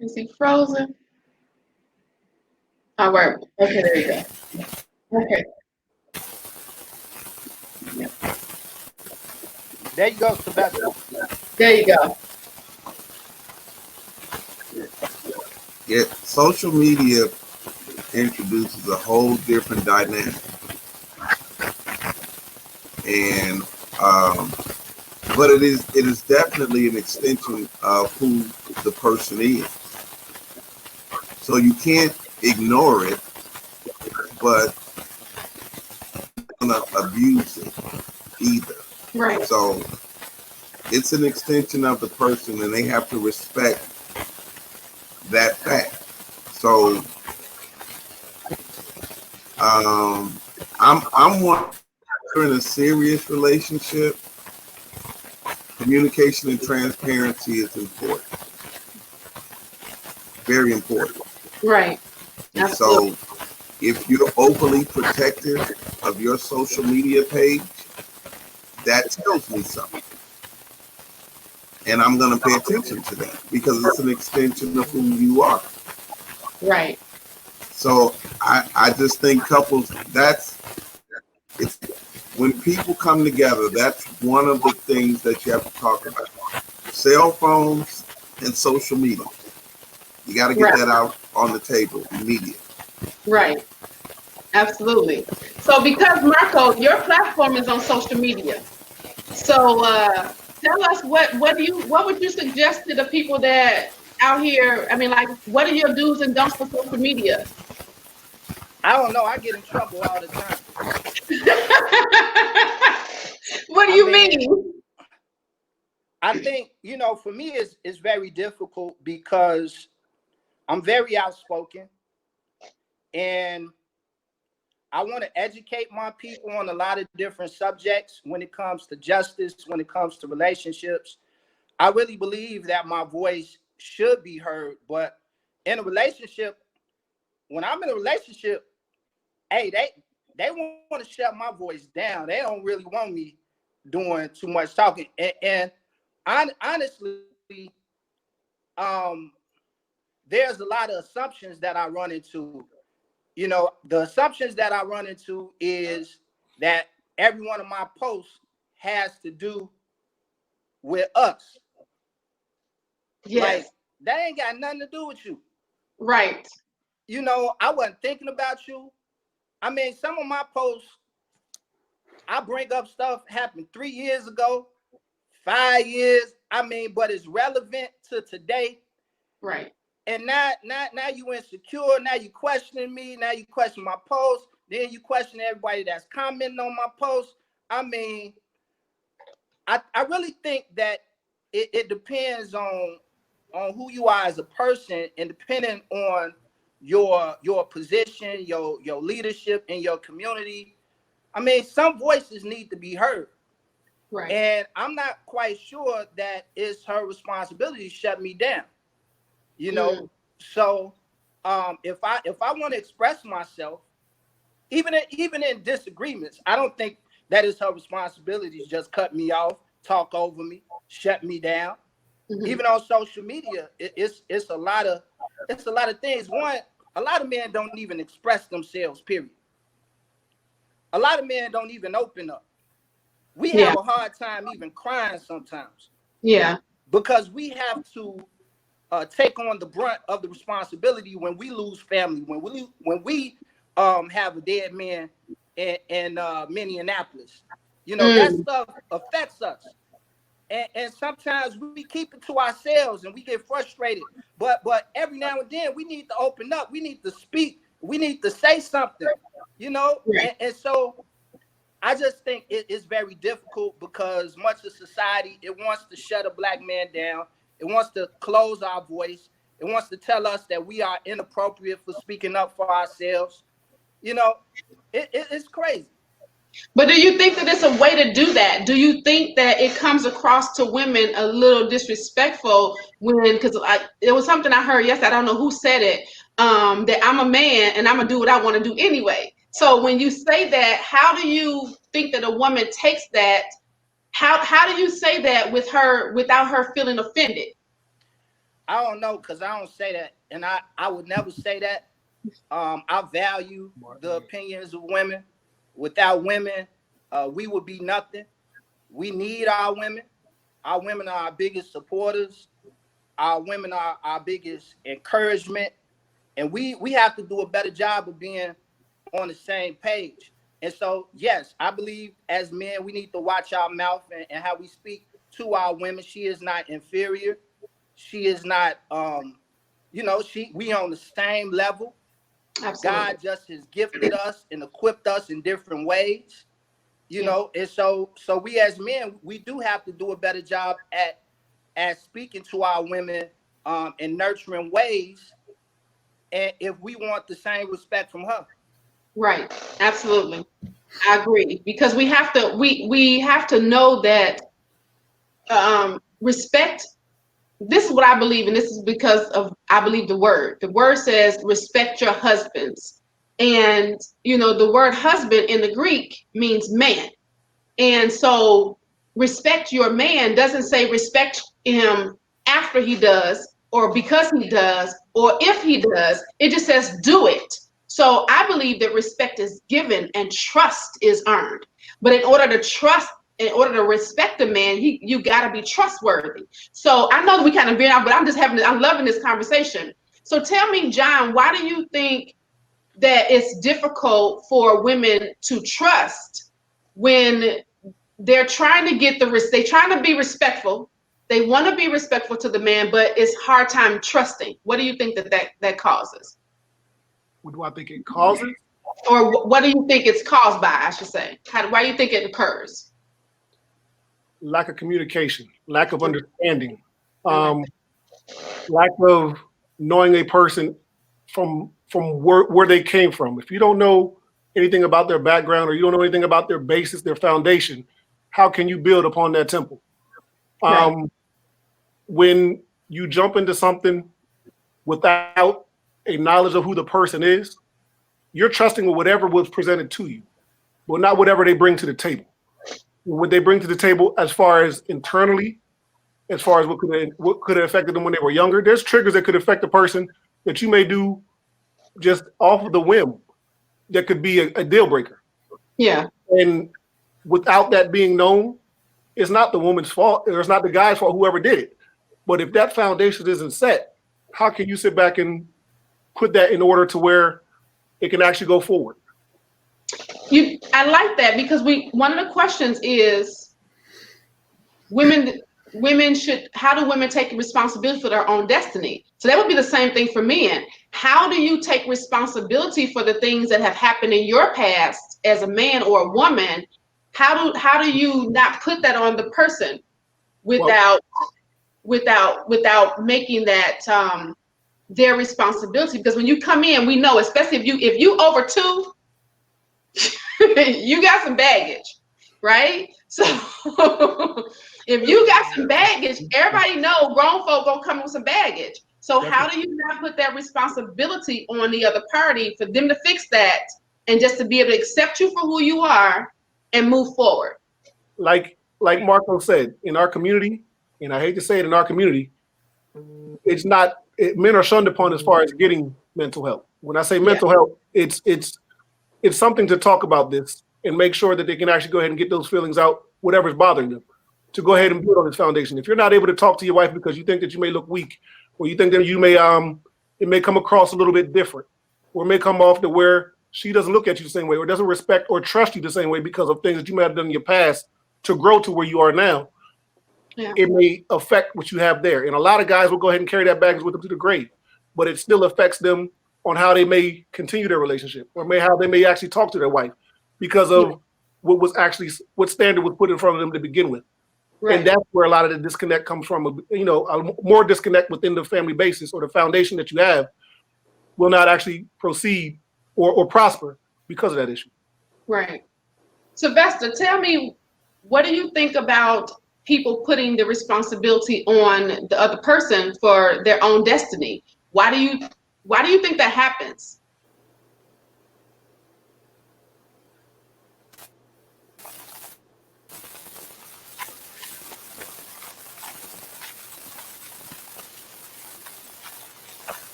Is he frozen? All right. Okay, there you go. Okay. There you go, Sylvester. There you go. Yeah, social media introduces a whole different dynamic, and but it is definitely an extension of who the person is. So you can't ignore it, but not abuse it either. Right. So it's an extension of the person, and they have to respect that fact. So I'm one in a serious relationship. Communication and transparency is important. Very important. Right. Absolutely. So if you're overly protective of your social media page, that tells me something. And I'm going to pay attention to that because it's an extension of who you are. Right. So I just think couples, it's when people come together, that's one of the things that you have to talk about. Cell phones and social media. You got to get that out on the table immediately. Right. Absolutely. So because, Marco, your platform is on social media. So tell us what would you suggest to the people that out here, I mean, like, what are your do's and don'ts for social media? I don't know. I get in trouble all the time. What do you mean? I think, for me, it's very difficult because I'm very outspoken and I want to educate my people on a lot of different subjects when it comes to justice, when it comes to relationships. I really believe that my voice should be heard, but in a relationship, when I'm in a relationship, hey, they want to shut my voice down. They don't really want me doing too much talking. And honestly, there's a lot of assumptions that I run into. The assumptions that I run into is that every one of my posts has to do with us. Yes. Like, that ain't got nothing to do with you. Right. I wasn't thinking about you. I mean, some of my posts, I bring up stuff happened 3 years ago, 5 years. I mean, but it's relevant to today. Right. And now you insecure. Now you questioning me. Now you question my post. Then you question everybody that's commenting on my post. I mean, I really think that it depends on who you are as a person, and depending on your position, your leadership in your community. I mean, some voices need to be heard. Right. And I'm not quite sure that it's her responsibility to shut me down. You know, so if I want to express myself, even in disagreements, I don't think that is her responsibility to just cut me off, talk over me, shut me down. Even on social media, it's a lot of things. One, a lot of men don't even express themselves, period. A lot of men don't even open up. We have a hard time even crying sometimes. Yeah. Because we have to take on the brunt of the responsibility when we lose family, when we have a dead man in Minneapolis. You know, that stuff affects us. And sometimes we keep it to ourselves and we get frustrated. But every now and then we need to open up. We need to speak. We need to say something, you know? Right. And so I just think it's very difficult because much of society, it wants to shut a black man down. It wants to close our voice. It wants to tell us that we are inappropriate for speaking up for ourselves. You know, it's crazy. But do you think that it's a way to do that? Do you think that it comes across to women a little disrespectful because it was something I heard yesterday, I don't know who said it, that I'm a man and I'm gonna do what I want to do anyway. So when you say that, how do you think that a woman takes that? How do you say that without her feeling offended? I don't know, because I don't say that, and I would never say that. I value the opinions of women. Without women, we would be nothing. We need our women. Our women are our biggest supporters. Our women are our biggest encouragement. And we have to do a better job of being on the same page. And so, yes, I believe as men, we need to watch our mouth and how we speak to our women. She is not inferior. She is not, we on the same level. Absolutely. God just has gifted us and equipped us in different ways, you know. And so we as men, we do have to do a better job at speaking to our women in nurturing ways, and if we want the same respect from her. Right. Absolutely. I agree, because we have to know that respect. This is what I believe, and this is because of I believe the word. The word says respect your husbands, and the word husband in the Greek means man, and so respect your man doesn't say respect him after he does or because he does or if he does. It just says do it. So I believe that respect is given and trust is earned. But in order to respect a man, you got to be trustworthy. So I know that we kind of veer out, but I'm loving this conversation. So tell me, John, why do you think that it's difficult for women to trust when they're trying to they're trying to be respectful. They want to be respectful to the man, but it's hard time trusting. What do you think that causes? What do I think it causes? Or what do you think it's caused by, I should say? Why do you think it occurs? Lack of communication, lack of understanding, lack of knowing a person from where they came from. If you don't know anything about their background or you don't know anything about their basis, their foundation, how can you build upon that temple? Right. When you jump into something without a knowledge of who the person is, you're trusting with whatever was presented to you, but not whatever they bring to the table. What they bring to the table as far as internally, as far as what could have affected them when they were younger, there's triggers that could affect a person that you may do just off of the whim that could be a deal breaker. Yeah. And without that being known, it's not the woman's fault, or it's not the guy's fault, whoever did it. But if that foundation isn't set, how can you sit back and put that in order to where it can actually go forward? I like that, because one of the questions is women how do women take responsibility for their own destiny? So that would be the same thing for men. How do you take responsibility for the things that have happened in your past as a man or a woman? How do you not put that on the person without making that their responsibility? Because when you come in, we know, especially if you over 2, you got some baggage, right? So if you got some baggage, everybody know grown folk gonna come with some baggage. So how do you not put that responsibility on the other party for them to fix that and just to be able to accept you for who you are and move forward? Like Marco said, in our community, and I hate to say it, in our community, it's not men are shunned upon as far as getting mental health. When I say mental health, it's something to talk about this and make sure that they can actually go ahead and get those feelings out, whatever's bothering them, to go ahead and build on this foundation. If you're not able to talk to your wife because you think that you may look weak, or you think that you may it may come across a little bit different, or it may come off to where she doesn't look at you the same way, or doesn't respect or trust you the same way because of things that you may have done in your past to grow to where you are now, it may affect what you have there. And a lot of guys will go ahead and carry that baggage with them to the grave, but it still affects them on how they may continue their relationship, or how they may actually talk to their wife because of what standard was put in front of them to begin with. Right. And that's where a lot of the disconnect comes from. More disconnect within the family basis, or the foundation that you have will not actually proceed or prosper because of that issue. Right. Sylvester, tell me, what do you think about people putting the responsibility on the other person for their own destiny? Why do you think that happens?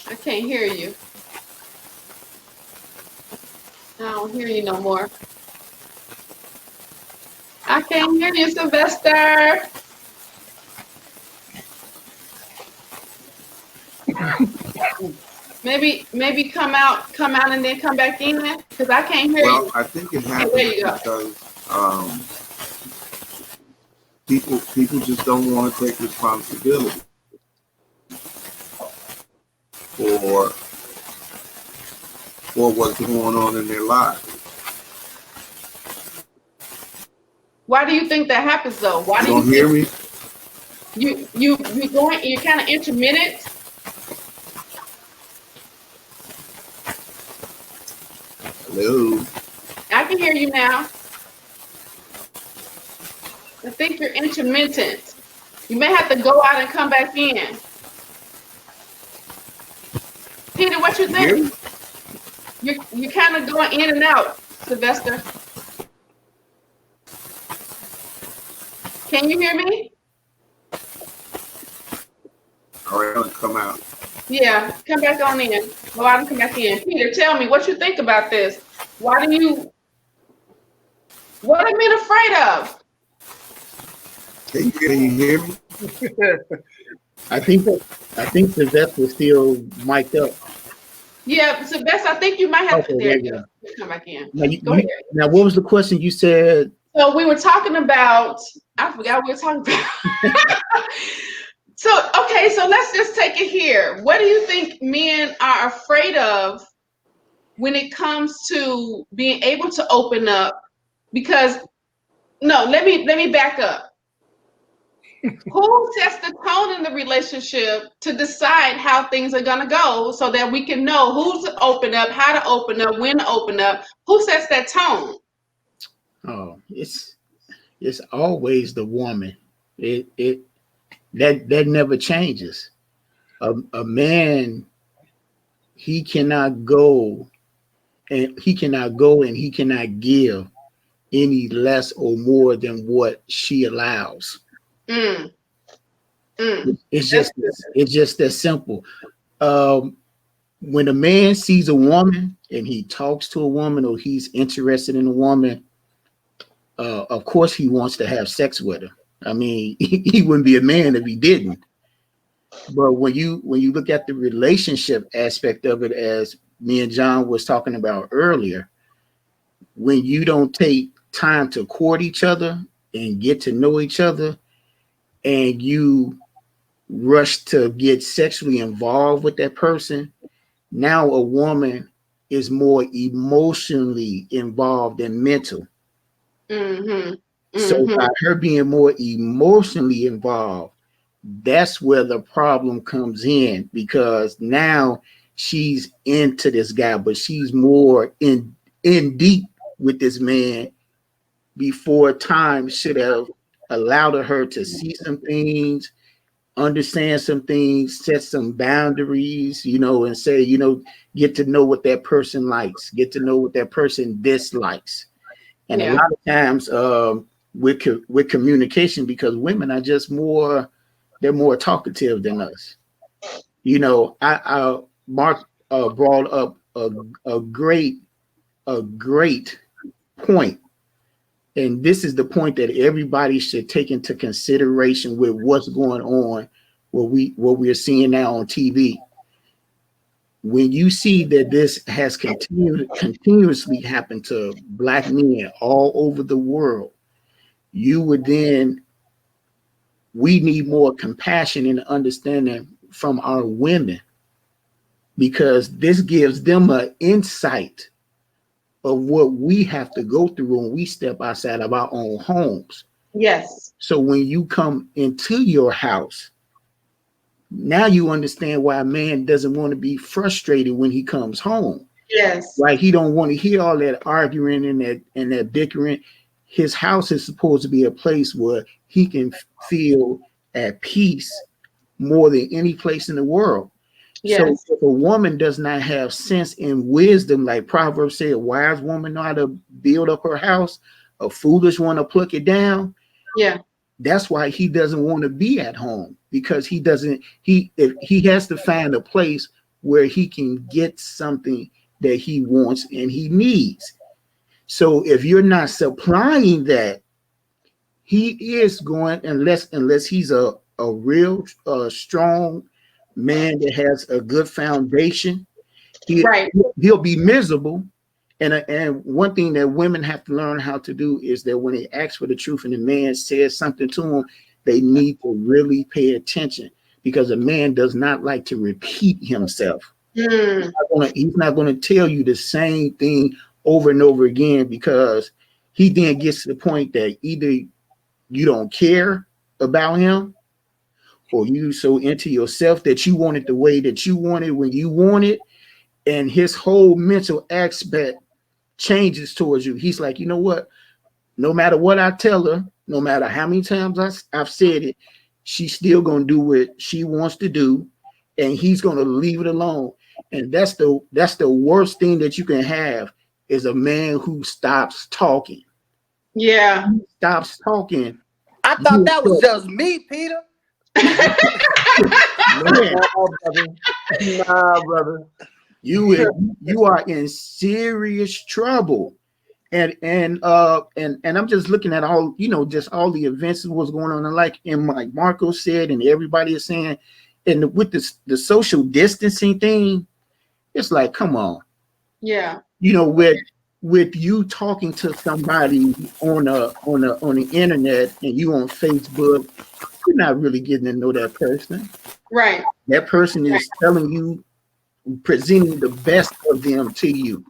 I can't hear you. I don't hear you no more. I can't hear you, Sylvester. Maybe come out and then come back in, because I can't hear you. Well, I think it happens because people just don't want to take responsibility for what's going on in their lives. Why do you think that happens, though? Why do you don't hear me? You're kind of intermittent. Hello. I can hear you now. I think you're intermittent. You may have to go out and come back in. Peter, what you think? You're kind of going in and out, Sylvester. Can you hear me? All right, I'm gonna come out. Yeah, come back on in. Go out and come back in. Peter, tell me what you think about this. What are men afraid of? Can you hear me? I think Sylvester's still mic'd up. Yeah, Sylvester, I think you might have to. There you go. Come back in. Go ahead. Now, what was the question you said? So we were talking about, I forgot what we were talking about. So let's just take it here. What do you think men are afraid of when it comes to being able to open up? Because, no, let me back up. Who sets the tone in the relationship to decide how things are going to go so that we can know who's to open up, how to open up, when to open up? Who sets that tone? Oh, it's always the woman. That never changes. A man, he cannot go and he cannot give any less or more than what she allows. It's just that simple. When a man sees a woman and he talks to a woman, or he's interested in a woman, of course he wants to have sex with her. I mean, he wouldn't be a man if he didn't. But when you look at the relationship aspect of it, as me and John was talking about earlier, when you don't take time to court each other and get to know each other, and you rush to get sexually involved with that person, now a woman is more emotionally involved than mental. Mm-hmm. So Mm-hmm. by her being more emotionally involved, that's where the problem comes in, because now she's into this guy, but she's more in deep with this man before time should have allowed her to see some things, understand some things, set some boundaries, and say, get to know what that person likes, get to know what that person dislikes. And a Yeah. lot of times with communication, because women are just they're more talkative than us. I Mark brought up a great point, and this is the point that everybody should take into consideration with what's going on, what we're seeing now on TV. When you see that this has continuously happened to Black men all over the world, we need more compassion and understanding from our women, because this gives them an insight of what we have to go through when we step outside of our own homes. Yes. So when you come into your house, now you understand why a man doesn't want to be frustrated when he comes home. Yes. Right? He don't want to hear all that arguing and that bickering. His house is supposed to be a place where he can feel at peace more than any place in the world. Yes. So if a woman does not have sense and wisdom, like Proverbs said, a wise woman know how to build up her house, a foolish one to pluck it down. Yeah. That's why he doesn't want to be at home, because he has to find a place where he can get something that he wants and he needs. So if you're not supplying that, he is going, unless he's a real strong man that has a good foundation, Right. he'll be miserable. And one thing that women have to learn how to do is that when they ask for the truth and the man says something to them, they need to really pay attention, because a man does not like to repeat himself. Mm. He's not going to tell you the same thing over and over again, because he then gets to the point that either you don't care about him, or you so into yourself that you want it the way that you want it when you want it, and his whole mental aspect changes towards you. He's like, you know what? No matter what I tell her, no matter how many times I've said it, she's still going to do what she wants to do, and he's going to leave it alone. And that's the worst thing that you can have, is a man who stops talking. Yeah. Stops talking. I thought that was just me, Peter. Man, Nah, brother. you are in serious trouble. And I'm just looking at all, just all the events that was going on, and like Marco said, and everybody is saying, and with the social distancing thing, it's like, come on. Yeah. With you talking to somebody on the internet, and you on Facebook, you're not really getting to know that person. Right. That person is telling you, presenting the best of them to you.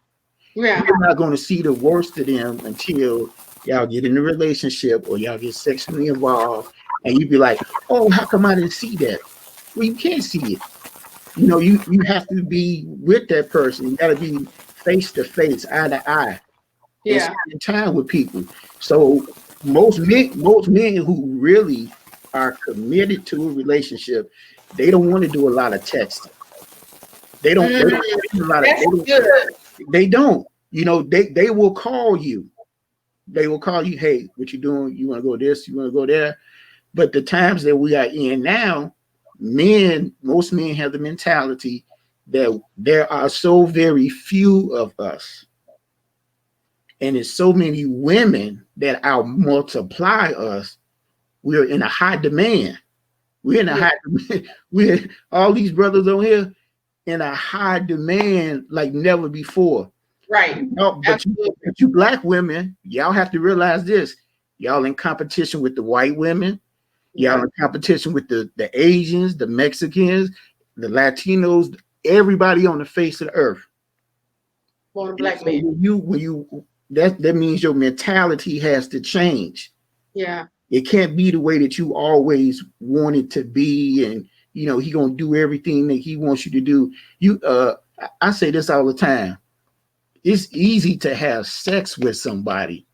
Yeah. You're not going to see the worst of them until y'all get in a relationship or y'all get sexually involved, and you be like, oh, how come I didn't see that? Well, you can't see it. You have to be with that person. You got to be face to face, eye to eye, and Yeah. spend time with people. So most men who really are committed to a relationship, they don't want to do a lot of texting. They don't do a lot of. That's good. They don't. They will call you. They will call you. Hey, what you doing? You want to go this? You want to go there? But the times that we are in now, most men have the mentality that there are so very few of us, and it's so many women that outmultiply us. We're in a high demand. We're in a high demand. We're all these brothers on here in a high demand like never before. Right. No, but you black women, y'all have to realize this. Y'all in competition with the white women. Y'all in competition with the Asians, the Mexicans, the Latinos, everybody on the face of the earth. Born a black So man. when you that means your mentality has to change. Yeah. It can't be the way that you always wanted to be, and he gonna do everything that he wants you to do. I say this all the time. It's easy to have sex with somebody,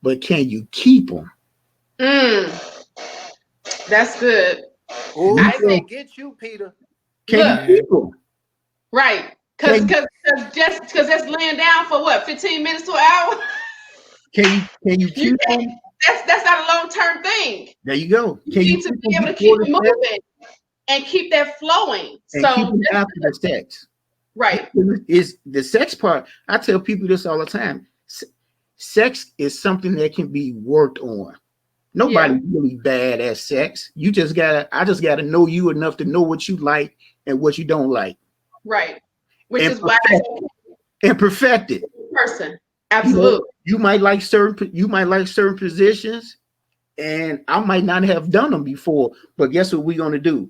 but can you keep them? That's good. Oh, I they think, can get you, Peter. Can you keep them? Right. Because that's laying down for what, 15 minutes to an hour? Can you keep them? That's not a long-term thing. There you go. You need to be able to keep it moving and keep that flowing. And keep them after the sex. Right. Is the sex part. I tell people this all the time. Sex is something that can be worked on. Nobody's really bad at sex. I just gotta know you enough to know what you like and what you don't like. Right. Which and is why and perfect it. Person. Absolutely. You might like certain positions, and I might not have done them before. But guess what we're gonna do?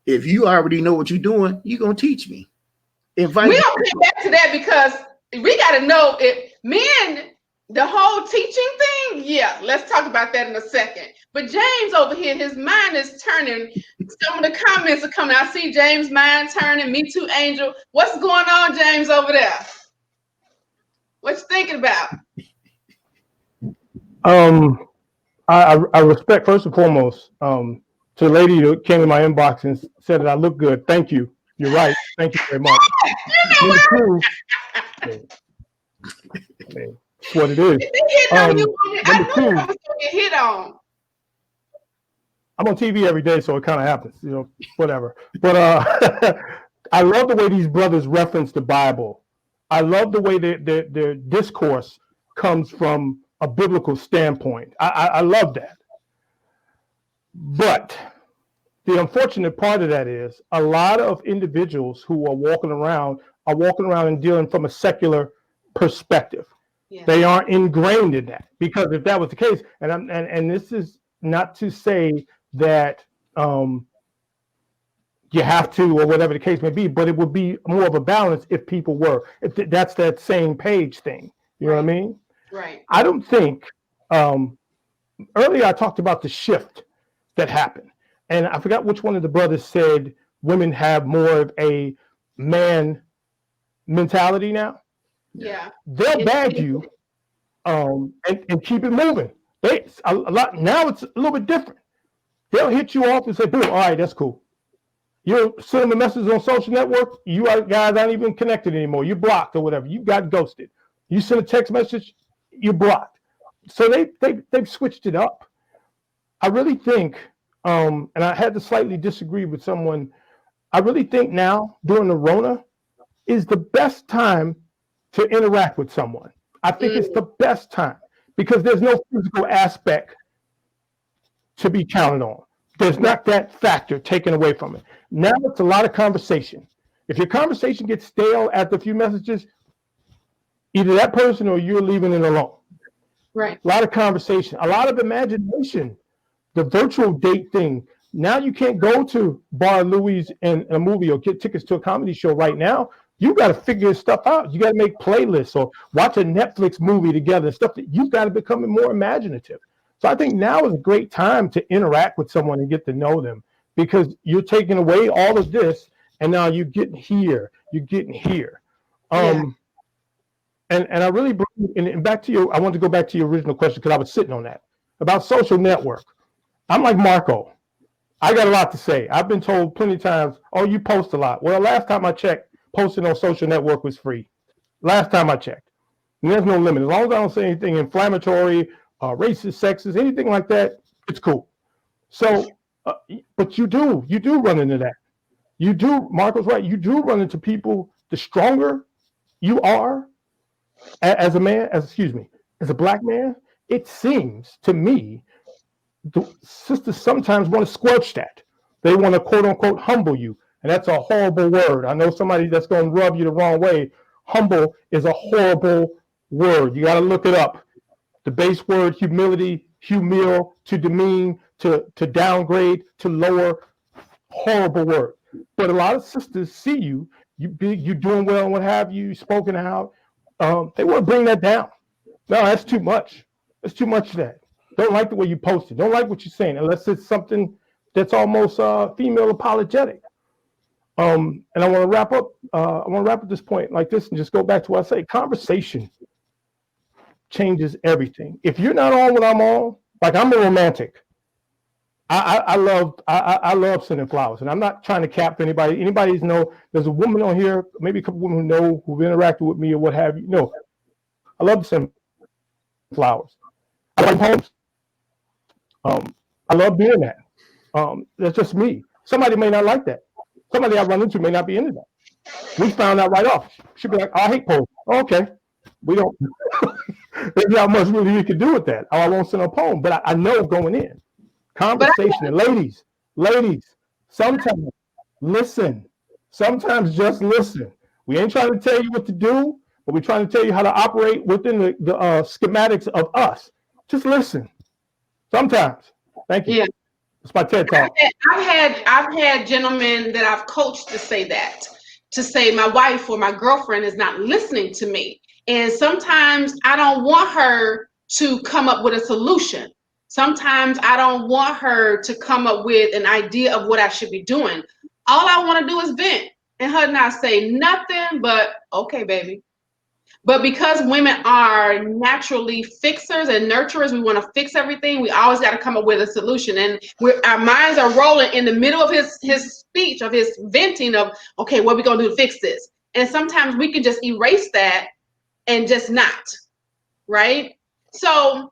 If you already know what you're doing, you're gonna teach me. We'll get back to that because we gotta know if men. The whole teaching thing, let's talk about that in a second. But James over here, his mind is turning. Some of the comments are coming. I see James' mind turning. Me too, Angel. What's going on, James, over there? What you thinking about? I respect, first and foremost, to the lady who came in my inbox and said that I look good. Thank you. You're right. Thank you very much. That's what it is. I knew I was gonna get hit on. I'm on TV every day, so it kind of happens, whatever. But I love the way these brothers reference the Bible. I love the way their discourse comes from a biblical standpoint. I love that. But the unfortunate part of that is a lot of individuals who are walking around and dealing from a secular perspective. Yeah. They aren't ingrained in that, because if that was the case, and this is not to say that you have to or whatever the case may be, but it would be more of a balance if people were. If that's that same page thing. You know what I mean? Right. I don't think earlier I talked about the shift that happened. And I forgot which one of the brothers said women have more of a man mentality now. Yeah. They'll bag you and keep it moving. A lot now it's a little bit different. They'll hit you off and say, boom, all right, that's cool. You'll send them a message on social network. You guys aren't even connected anymore. You're blocked or whatever. You got ghosted. You send a text message, you're blocked. So they've switched it up. I really think, and I had to slightly disagree with someone, I really think now, during the Rona, is the best time to interact with someone. I think it's the best time because there's no physical aspect to be counted on. There's not that factor taken away from it. Now it's a lot of conversation. If your conversation gets stale after a few messages, either that person or you're leaving it alone. Right. A lot of conversation, a lot of imagination. The virtual date thing. Now you can't go to Bar Louie and a movie or get tickets to a comedy show right now. You got to figure stuff out. You got to make playlists or watch a Netflix movie together. Stuff that you've got to become more imaginative. So I think now is a great time to interact with someone and get to know them, because you're taking away all of this and now you're getting here. You're getting here. And I really believe, and back to you, I want to go back to your original question because I was sitting on that about social network. I'm like Marco. I got a lot to say. I've been told plenty of times, oh, you post a lot. Well, last time I checked, posting on social network was free. Last time I checked. And there's no limit. As long as I don't say anything inflammatory, racist, sexist, anything like that, it's cool. So, but you do run into that. You do, Marco's right, you do run into people, the stronger you are as a man, as a black man, it seems to me, the sisters sometimes want to squelch that. They want to quote unquote humble you. And that's a horrible word. I know somebody that's going to rub you the wrong way. humble is a horrible word. You got to look it up. The base word humility, humil, to demean, to downgrade, to lower, horrible word. But a lot of sisters see you doing well and what have you, spoken out. They want to bring that down. No, that's too much. That's too much of that. Don't like the way you post it. Don't like what you're saying, unless it's something that's almost female apologetic. And I want to wrap up. I want to wrap up this point like this and just go back to what I say. Conversation changes everything. If you're not on what I'm on, like I'm a romantic. I love sending flowers, and I'm not trying to cap anybody. Anybody know there's a woman on here, maybe a couple women who know who've interacted with me or what have you. No, I love to send flowers. I like poems. I love doing that. That's just me. Somebody may not like that. Somebody I run into may not be into that. We found out right off. She'd be like, I hate poems. Oh, okay. We don't. There's not much really you can do with that. Oh, I won't send a poem, but I know going in. Conversation. And ladies, sometimes listen. Sometimes just listen. We ain't trying to tell you what to do, but we're trying to tell you how to operate within the schematics of us. Just listen. Sometimes. Thank you. Yeah. It's my TED Talk. I've had gentlemen that I've coached to say my wife or my girlfriend is not listening to me. And sometimes I don't want her to come up with a solution. Sometimes I don't want her to come up with an idea of what I should be doing. All I want to do is vent and her not say nothing but, okay, baby. But because women are naturally fixers and nurturers, we want to fix everything. We always got to come up with a solution. And our minds are rolling in the middle of his speech, of his venting of, okay, what are we going to do to fix this? And sometimes we can just erase that and just not, right? So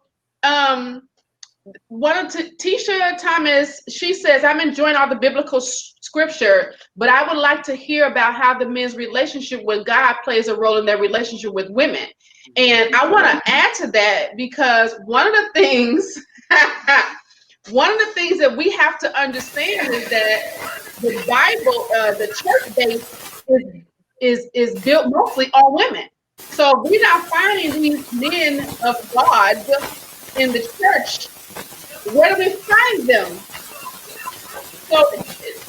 one of Tisha Thomas, she says, I'm enjoying all the biblical scripture, but I would like to hear about how the men's relationship with God plays a role in their relationship with women. And I want to add to that because one of the things that we have to understand is that the Bible, the church base is built mostly on women. So we're not finding these men of God in the church. Where do we find them? So,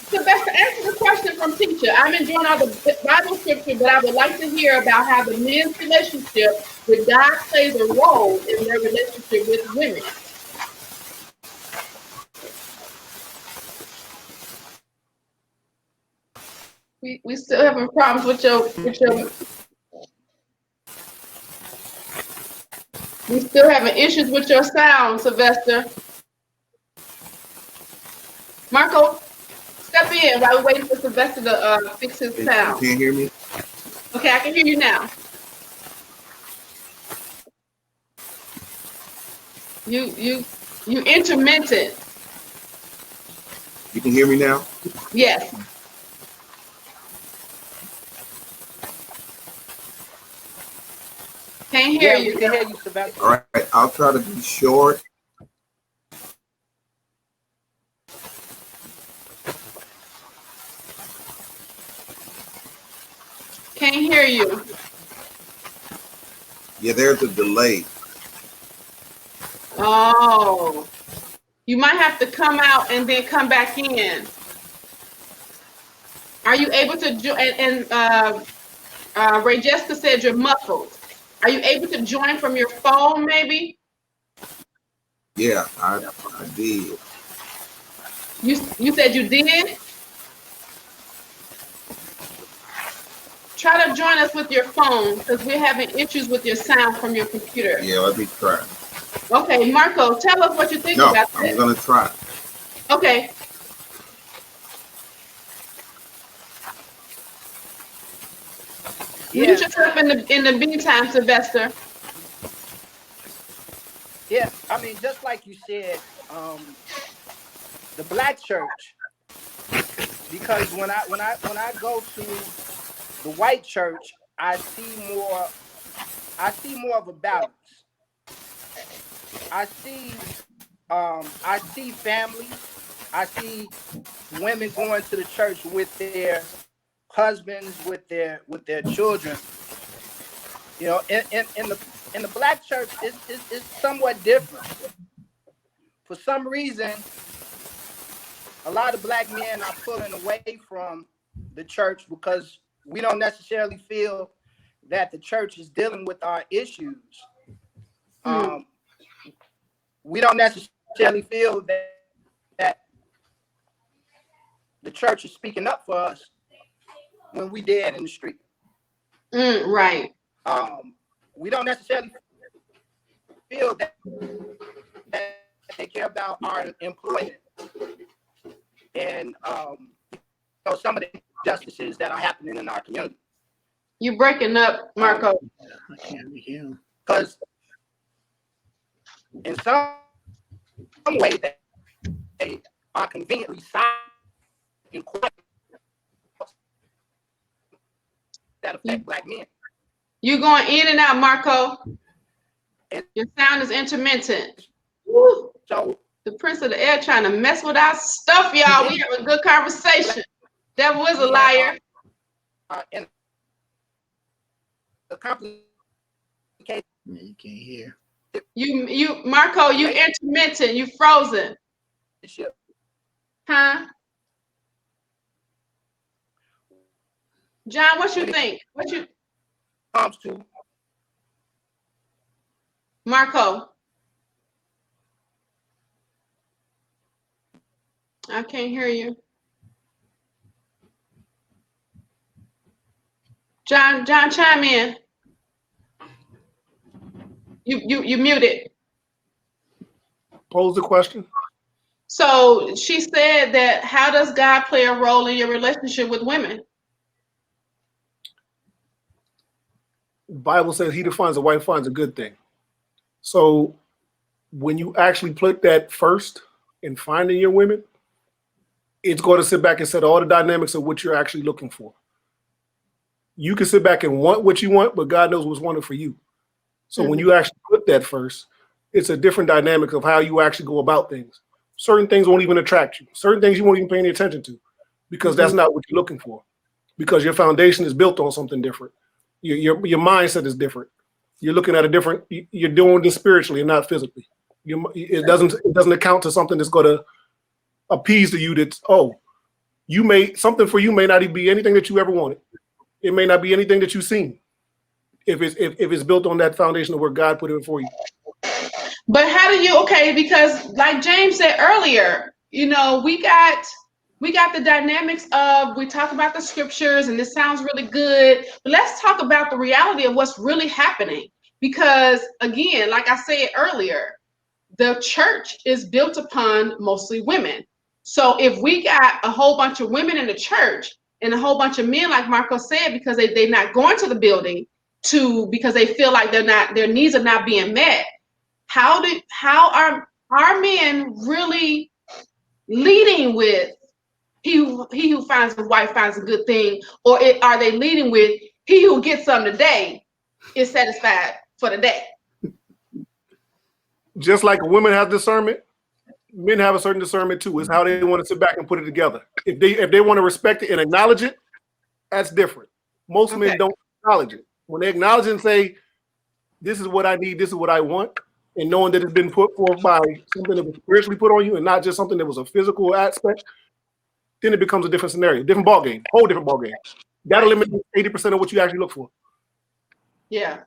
Sylvester, answer the question from Teacher. I'm enjoying all the Bible scripture, but I would like to hear about how the men's relationship with God plays a role in their relationship with women. We still having problems with your we still having issues with your sound, Sylvester. Marco, step in while we're waiting for Sylvester to fix his sound. You can't hear me? Okay, I can hear you now. You intermittent. You can hear me now? Yes. Can't hear you. We can hear you, Sylvester. All right, I'll try to be short. Can't hear you. Yeah, there's a delay. Oh, you might have to come out and then come back in. Are you able to join? And Ray Jessica said you're muffled. Are you able to join from your phone, maybe? Yeah, I did. You said you did? Try to join us with your phone because we're having issues with your sound from your computer. Yeah, let me try. Okay, Marco, tell us what you think about that. I'm going to try. Okay. Yeah. Mute yourself in the meantime, Sylvester. Yeah, I mean, just like you said, the black church, because when I go to the white church, I see more of a balance. I see families. I see women going to the church with their husbands, with their children. You know, in the black church, it's somewhat different. For some reason, a lot of black men are pulling away from the church because we don't necessarily feel that the church is dealing with our issues. We don't necessarily feel that the church is speaking up for us when we dead in the street. Right. We don't necessarily feel that they care about our employment and some of the injustices that are happening in our community. You breaking up, Marco? I can't hear him. Because in some way they are conveniently silent in questions that affect black men. You going in and out, Marco. Your sound is intermittent. Woo. So the Prince of the Air trying to mess with our stuff, y'all. We have a good conversation. Devil is a liar. And the complicated. You can't hear. You, Marco, you intermittent. You frozen. Huh? John, what you think? What you? Comes to Marco. I can't hear you. John, chime in. You muted. Pose the question. So she said that how does God play a role in your relationship with women? The Bible says he defines a wife finds a good thing. So when you actually put that first in finding your women, it's going to sit back and set all the dynamics of what you're actually looking for. You can sit back and want what you want, but God knows what's wanted for you. So when you actually put that first, it's a different dynamic of how you actually go about things. Certain things won't even attract you. Certain things you won't even pay any attention to because that's not what you're looking for, because your foundation is built on something different. Your mindset is different. You're looking at a different, you're doing this spiritually and not physically. It doesn't account to something that's going to appease to you. That's, you may, something for you may not even be anything that you ever wanted. It may not be anything that you've seen. If it's built on that foundation of where God put it for you. But how do you, because like James said earlier, we got the dynamics of, we talk about the scriptures and this sounds really good, but let's talk about the reality of what's really happening. Because again, like I said earlier, the church is built upon mostly women. So if we got a whole bunch of women in the church and a whole bunch of men, like Marco said, because they're not going to the building because they feel like their needs are not being met, how are our men really leading with he who finds a wife finds a good thing, or are they leading with he who gets some today is satisfied for the day? Just like women have discernment, men have a certain discernment too. It's how they want to sit back and put it together. If they want to respect it and acknowledge it, that's different. Most men don't acknowledge it. When they acknowledge it and say, "This is what I need. This is what I want," and knowing that it's been put forth by something that was spiritually put on you and not just something that was a physical aspect, then it becomes a different scenario, different ball game, whole different ball game. That eliminates 80% of what you actually look for. Yeah,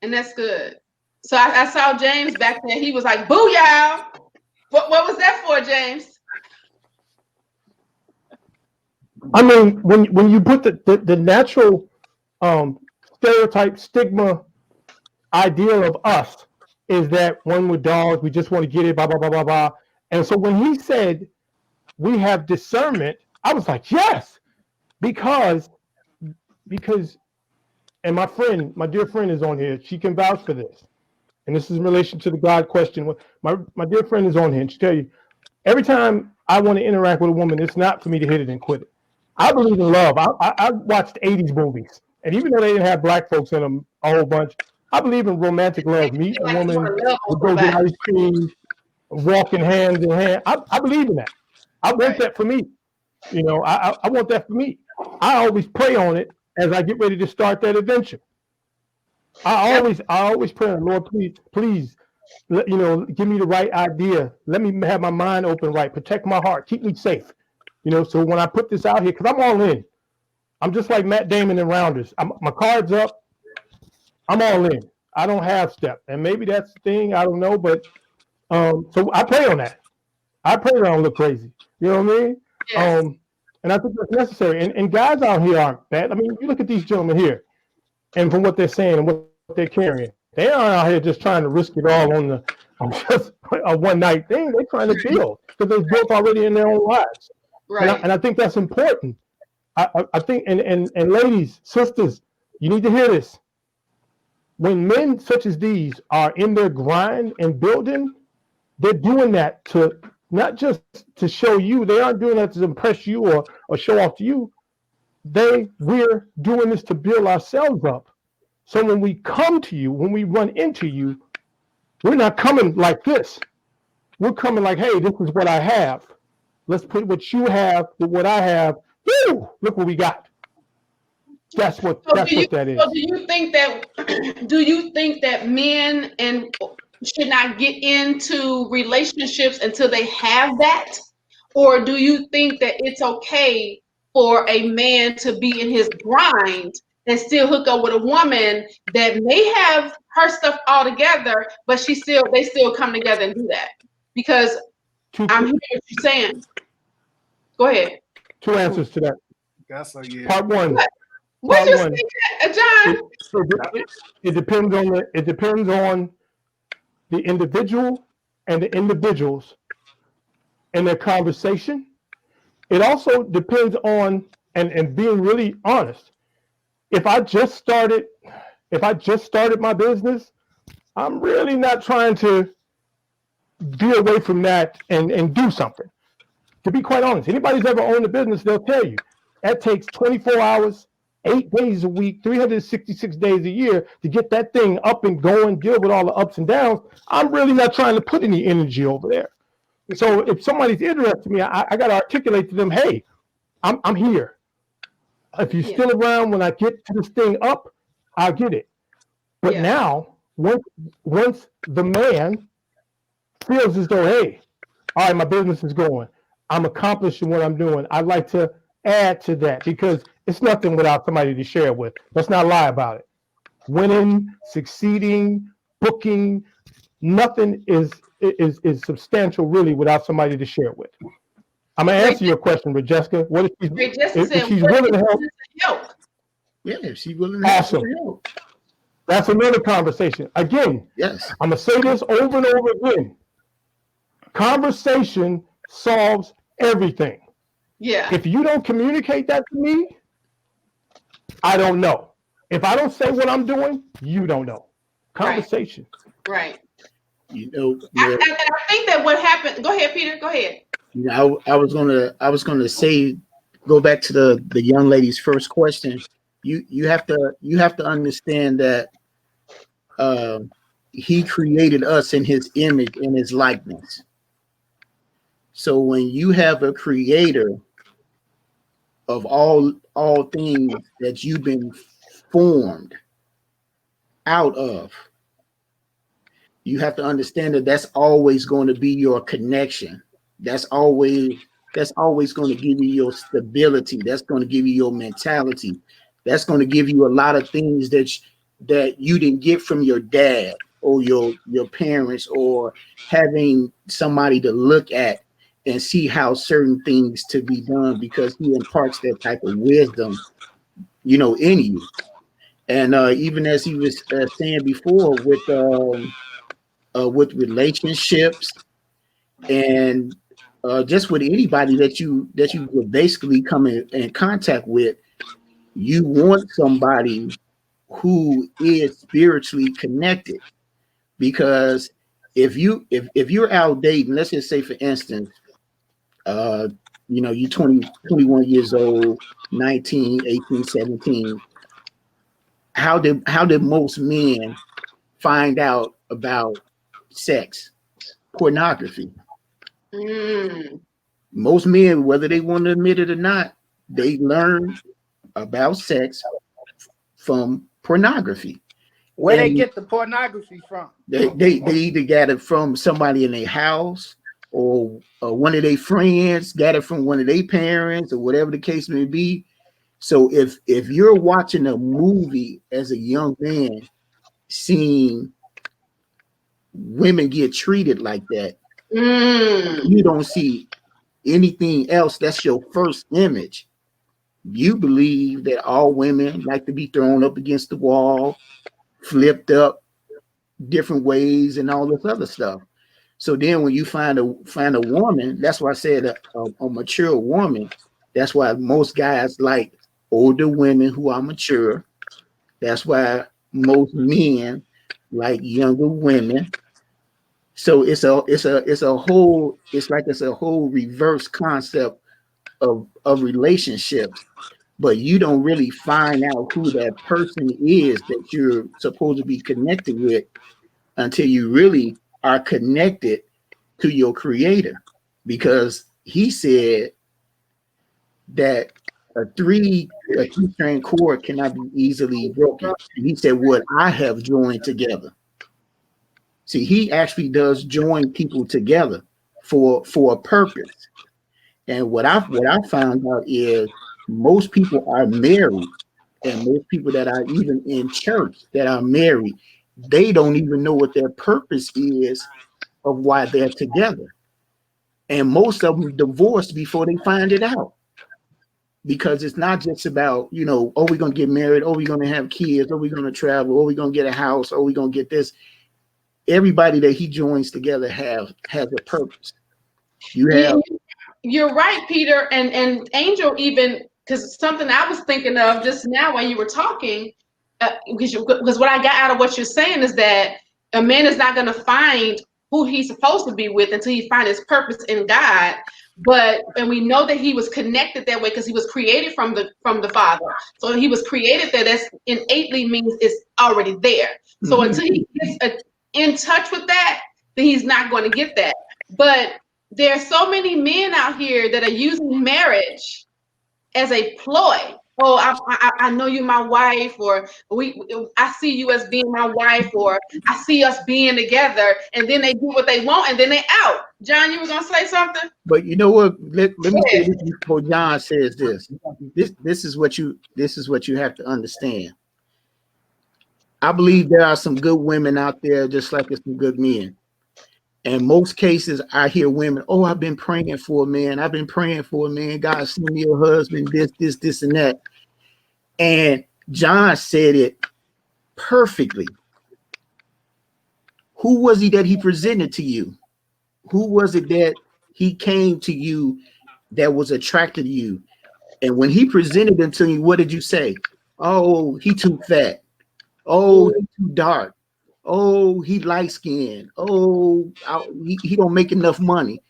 and that's good. So I saw James back there. He was like, "Booyah!" What was that for, James? I mean, when you put the natural stereotype stigma ideal of us is that when we're dogs, we just want to get it, blah blah blah blah blah. And so when he said we have discernment, I was like, yes, because, and my dear friend is on here. She can vouch for this, and this is in relation to the God question. My dear friend is on here, and she tell you every time I want to interact with a woman, it's not for me to hit it and quit it. I believe in love. I watched 80s movies, and even though they didn't have black folks in them a whole bunch, I believe in romantic love. Meet a woman, go get ice cream, walking hand in hand. I believe in that. I want that for me. I want that for me. I always pray on it as I get ready to start that adventure. I always pray, Lord, please, give me the right idea. Let me have my mind open right. Protect my heart. Keep me safe. So when I put this out here, because I'm all in. I'm just like Matt Damon and Rounders. My card's up. I'm all in. I don't have step, and maybe that's the thing. I don't know, but so I pray on that. I pray that I don't look crazy. You know what I mean? Yes. And I think that's necessary. And guys out here aren't bad. I mean, you look at these gentlemen here, and from what they're saying and what they're carrying, they aren't out here just trying to risk it all on just a one night thing. They're trying to build because they've built already in their own lives. Right. And I think that's important. I think, and ladies, sisters, you need to hear this. When men such as these are in their grind and building, they're doing that to not just to show you. They aren't doing that to impress you or show off to you. We're doing this to build ourselves up. So when we come to you, when we run into you, we're not coming like this. We're coming like, hey, this is what I have. Let's put what you have with what I have. Woo! Look what we got. That's what that is. So do you think that men should not get into relationships until they have that? Or do you think that it's okay for a man to be in his grind and still hook up with a woman that may have her stuff all together, but they still come together and do that? Because I'm hearing what you're saying. Go ahead. Two answers to that. That's a yeah. Part one. What you think, John? It depends on the individual and the individuals and their conversation. It also depends on and being really honest. If I just started my business, I'm really not trying to be away from that and do something. To be quite honest, anybody's ever owned a business, they'll tell you that takes 24 hours, 8 days a week, 366 days a year to get that thing up and going, deal with all the ups and downs. I'm really not trying to put any energy over there. So if somebody's interested in me, I got to articulate to them, hey, I'm here. If you're still around when I get to this thing up, I'll get it. But now, once the man feels as though, hey, all right, my business is going, I'm accomplishing what I'm doing, I'd like to add to that because it's nothing without somebody to share with. Let's not lie about it. Winning, succeeding, booking, nothing is substantial really without somebody to share with. I'm gonna answer your question, but Jessica, what if she's willing to help? Yeah, if she's willing to help. That's another conversation. Again, yes, I'm gonna say this over and over again. Conversation solves everything. Yeah. If you don't communicate that to me, I don't know. If I don't say what I'm doing, you don't know. Conversation. Right. You know, I think that what happened. Go ahead, Peter. Go ahead. You know, I was gonna say, go back to the young lady's first question. You have to understand that he created us in his image and his likeness. So when you have a creator of all things that you've been formed out of, you have to understand that that's always going to be your connection. That's always going to give you your stability. That's going to give you your mentality. That's going to give you a lot of things that you didn't get from your dad or your parents, or having somebody to look at and see how certain things to be done, because he imparts that type of wisdom, you know, in you. And even as he was saying before, with relationships and just with anybody that you would basically come in contact with, you want somebody who is spiritually connected. Because if you're out dating, let's just say, for instance, you know, you're 20, 21 years old, 19, 18, 17. How did most men find out about sex? Pornography. Most men, whether they want to admit it or not, they learn about sex from pornography. Where they get the pornography from? They either got it from somebody in their house, or one of their friends got it from one of their parents, or whatever the case may be. So if you're watching a movie as a young man, seeing women get treated like that, you don't see anything else. That's your first image. You believe that all women like to be thrown up against the wall, flipped up different ways, and all this other stuff. So then when you find a woman, that's why I said a mature woman. That's why most guys like older women who are mature. That's why most men like younger women. So it's a whole reverse concept of relationships, but you don't really find out who that person is that you're supposed to be connected with until you really are connected to your creator, because he said that a three-string cord cannot be easily broken. And he said, what I have joined together. See, he actually does join people together for a purpose. And what I found out is most people are married, and most people that are even in church that are married, they don't even know what their purpose is of why they're together. And most of them divorced before they find it out. Because it's not just about, oh, we're going to get married, oh, we're going to have kids, oh, we're going to travel, oh, we're going to get a house, oh, we're going to get this. Everybody that he joins together has a purpose. You're right, Peter, and Angel, even, because something I was thinking of just now while you were talking, because what I got out of what you're saying is that a man is not going to find who he's supposed to be with until he finds his purpose in God. And we know that he was connected that way because he was created from the Father. So he was created there. That's innately means it's already there. So until he gets in touch with that, then he's not going to get that. But there are so many men out here that are using marriage as a ploy. Oh, I know you're my wife, or I see you as being my wife, or I see us being together, and then they do what they want, and then they out. John, you were gonna say something? But you know what? Let me say this before John says this. This is what you have to understand. I believe there are some good women out there, just like there's some good men. In most cases, I hear women, oh, I've been praying for a man. I've been praying for a man. God, send me a husband, this, and that. And John said it perfectly. Who was he that he presented to you? Who was it that he came to you that was attracted to you? And when he presented them to you, what did you say? Oh, he too fat. Oh, he too dark. Oh, he light skinned. Oh, he don't make enough money.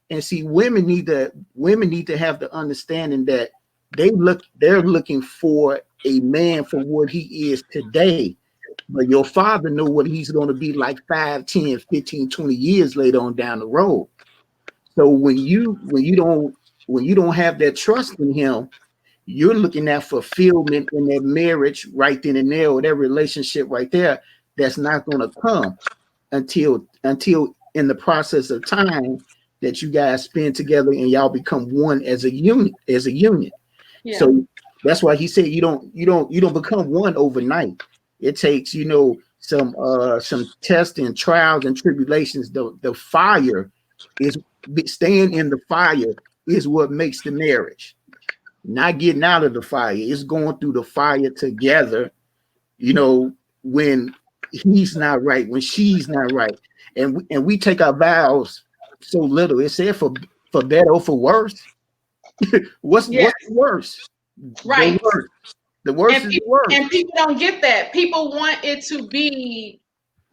And see, women need to have the understanding that they're looking for a man for what he is today. But your father know what he's going to be like 5, 10, 15, 20 years later on down the road. So when you don't have that trust in him, you're looking at fulfillment in that marriage right then and there, or that relationship right there. That's not going to come until in the process of time that you guys spend together and y'all become one as a unit. Yeah. So that's why he said you don't become one overnight. It takes some testing, trials, and tribulations. The fire is staying in the fire is what makes the marriage. Not getting out of the fire. It's going through the fire together. When he's not right, when she's not right, and we take our vows so little. It said for better or for worse. What's worse? Right. The worst is worse. And people don't get that. People want it to be.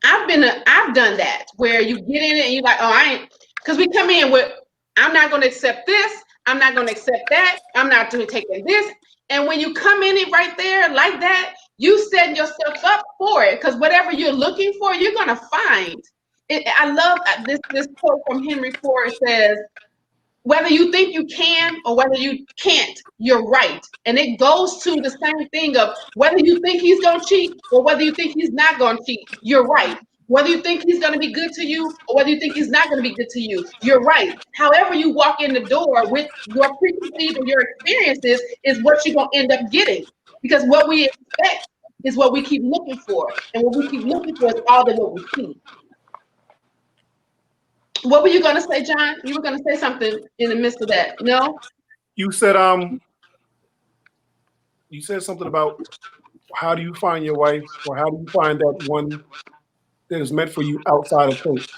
I've done that where you get in it and you're like, oh, I ain't, because we come in with, I'm not going to accept this. I'm not going to accept that. I'm not going to take this. And when you come in it right there like that, you set yourself up for it, because whatever you're looking for, you're going to find it. I love this quote from Henry Ford. Says, whether you think you can or whether you can't, you're right. And it goes to the same thing of whether you think he's going to cheat or whether you think he's not going to cheat, you're right. Whether you think he's going to be good to you or whether you think he's not going to be good to you, you're right. However you walk in the door with your preconceived and your experiences is what you're going to end up getting. Because what we expect is what we keep looking for. And what we keep looking for is all that what we see. What were you going to say, John? You were going to say something in the midst of that. No? You said something about how do you find your wife, or how do you find that one that is meant for you outside of church?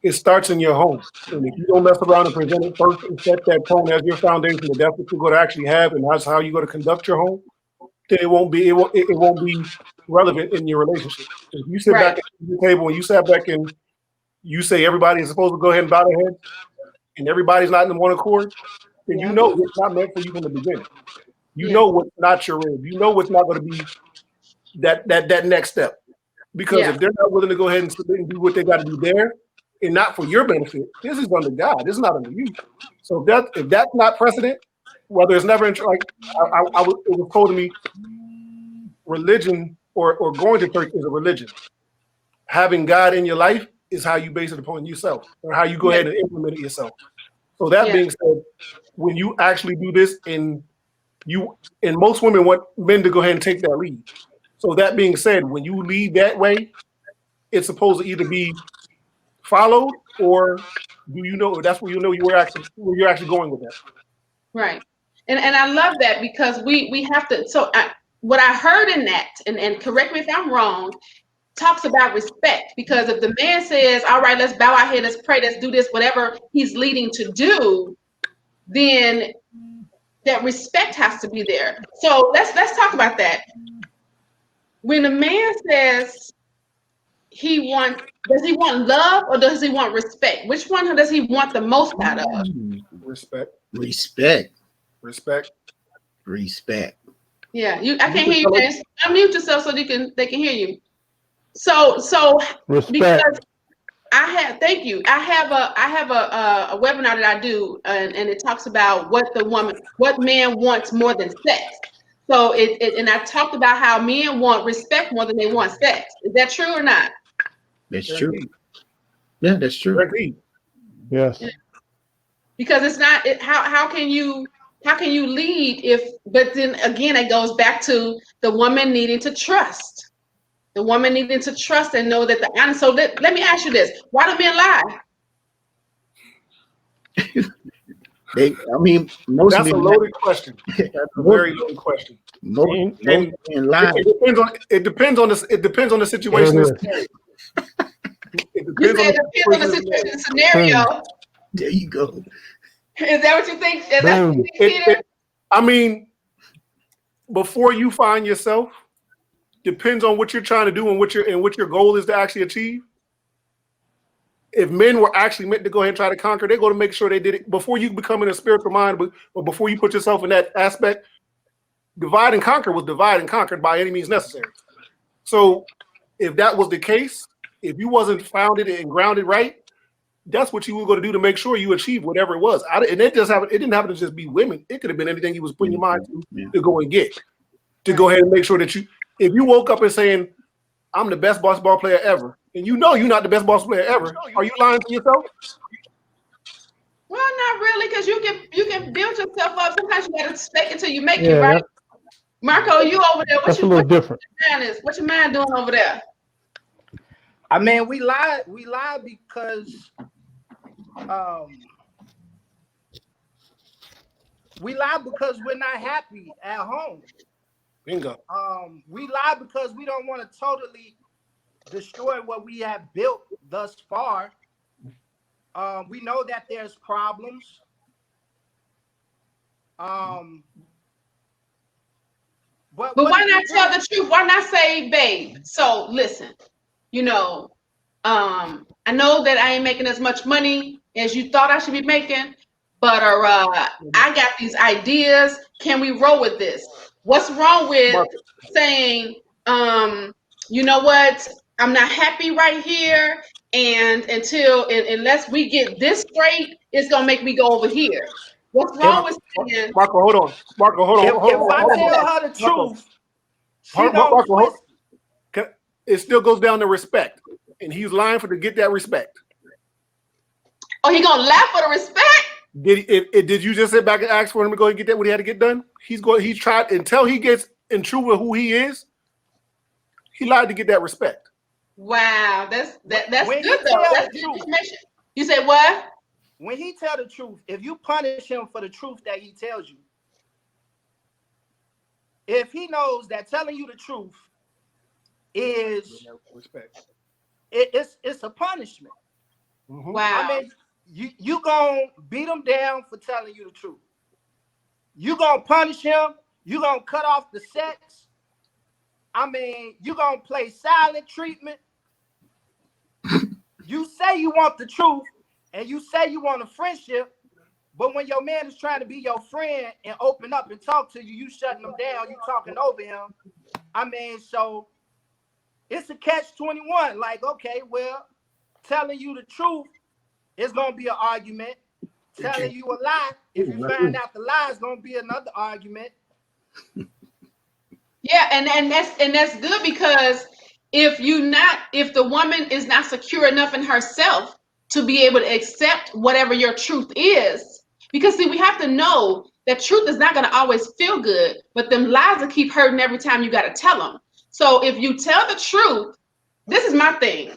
It starts in your home. And if you don't mess around and present it first and set that tone as your foundation, that that's what you're going to actually have, and that's how you're going to conduct your home, then it won't be relevant in your relationship. If you sit back at the table and you sat back and you say everybody is supposed to go ahead and bow their heads, and everybody's not in one accord, then you know it's not meant for you from the beginning. You know what's not your rib. You know what's not going to be that next step. Because if they're not willing to go ahead and submit and do what they got to do there, and not for your benefit, this is under God. This is not under you. So if that's not precedent, whether it's never it was told to me, religion or going to church is a religion. Having God in your life is how you base it upon yourself, or how you go ahead and implement it yourself. So that being said, when you actually do this, and most women want men to go ahead and take that lead. So that being said, when you lead that way, it's supposed to either be followed, or do you know that's where you know where you're actually going with that. Right. And I love that, because we have to. So what I heard in that, and correct me if I'm wrong, talks about respect. Because if the man says, all right, let's bow our head, let's pray, let's do this, whatever he's leading to do, then that respect has to be there. So let's talk about that. When a man says does he want love or does he want respect? Which one does he want the most out of? Respect. Yeah, I can't hear you, James. Unmute yourself so they can hear you. So respect. Because thank you. I have a webinar that I do, and it talks about what man wants more than sex. So and I talked about how men want respect more than they want sex. Is that true or not? That's true. Yeah, that's true. Yes. Because it's not. How can you lead but then again it goes back to the woman needing to trust. The woman needing to trust and know that the honest. So let me ask you this: why do men lie? Most that's men a loaded question. That's a very loaded question. Most men lie. It depends on the situation. It depends on the situation, scenario. There you go. Is that what you think? Before you find yourself, depends on what you're trying to do and what your goal is to actually achieve. If men were actually meant to go ahead and try to conquer, they're going to make sure they did it before you become in a spiritual mind, but before you put yourself in that aspect. Divide and conquer was divide and conquered by any means necessary. So if that was the case, if you wasn't founded and grounded right, that's what you were going to do to make sure you achieve whatever it was. And it didn't happen to just be women. It could have been anything you was putting your mind to go and get. To go ahead and make sure that if you woke up and saying, I'm the best basketball player ever, and you know you're not the best basketball player ever, are you lying to yourself? Well, not really, because you can build yourself up. Sometimes you got to stake until you make it, right? Marco, you over there? That's a little different. What your man doing over there? I mean, we lie because we're not happy at home. Bingo. We lie because we don't want to totally destroy what we have built thus far. We know that there's problems. But why not tell the truth? Why not say, babe? So listen, I know that I ain't making as much money as you thought I should be making, but I got these ideas. Can we roll with this? What's wrong with saying, you know what? I'm not happy right here, and unless we get this straight, it's gonna make me go over here. What's wrong with saying? Marco, hold on. Marco, hold on. If I tell her the truth, she gonna Marco, twist. it still goes down to respect, and he's lying to get that respect. Oh, he gonna laugh for the respect? Did you just sit back and ask for him to go and get that what he had to get done? He's tried until he gets in true with who he is. He lied to get that respect. Wow, that's good When he though. tell That's the good truth. information. You say what? When he tell the truth, if you punish him for the truth that he tells you, if he knows that telling you the truth is Respect. It's a punishment. Mm-hmm. Wow. I mean, you gonna beat him down for telling you the truth. You gonna punish him. You gonna cut off the sex. I mean, you gonna play silent treatment. You say you want the truth, and you say you want a friendship, but when your man is trying to be your friend and open up and talk to you, you shutting him down. You talking over him. I mean, so it's a catch-21. Like, okay, well, telling you the truth is gonna be an argument. Telling you a lie, if you find out the lie, is gonna be another argument. Yeah, and that's good, because if the woman is not secure enough in herself to be able to accept whatever your truth is, because see, we have to know that truth is not going to always feel good, but them lies will keep hurting every time you got to tell them. So if you tell the truth, this is my thing.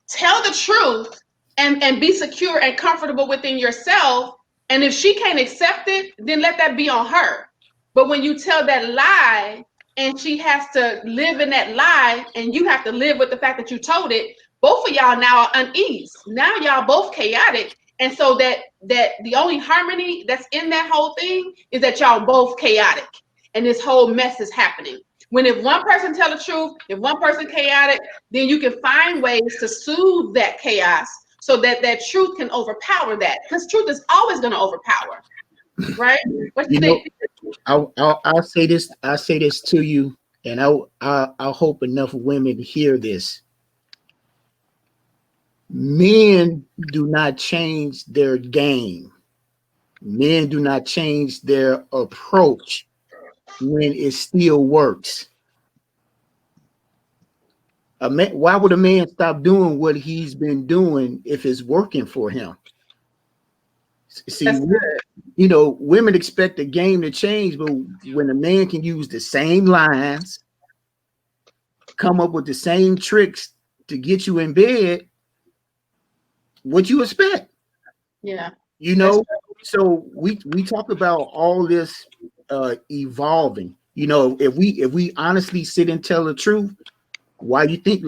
Tell the truth and be secure and comfortable within yourself. And if she can't accept it, then let that be on her. But when you tell that lie and she has to live in that lie and you have to live with the fact that you told it, both of y'all now are unease. Now y'all both chaotic. And so that the only harmony that's in that whole thing is that y'all both chaotic and this whole mess is happening. When if one person tell the truth, if one person chaotic, then you can find ways to soothe that chaos so that that truth can overpower that, because truth is always going to overpower, right? What you think? I'll say this. I'll say this to you, and I hope enough women hear this. Men do not change their game. Men do not change their approach when it still works. Why would a man stop doing what he's been doing if it's working for him? See, women expect the game to change, but when a man can use the same lines, come up with the same tricks to get you in bed, what you expect? Yeah. So we talk about all this evolving. If we honestly sit and tell the truth, why you think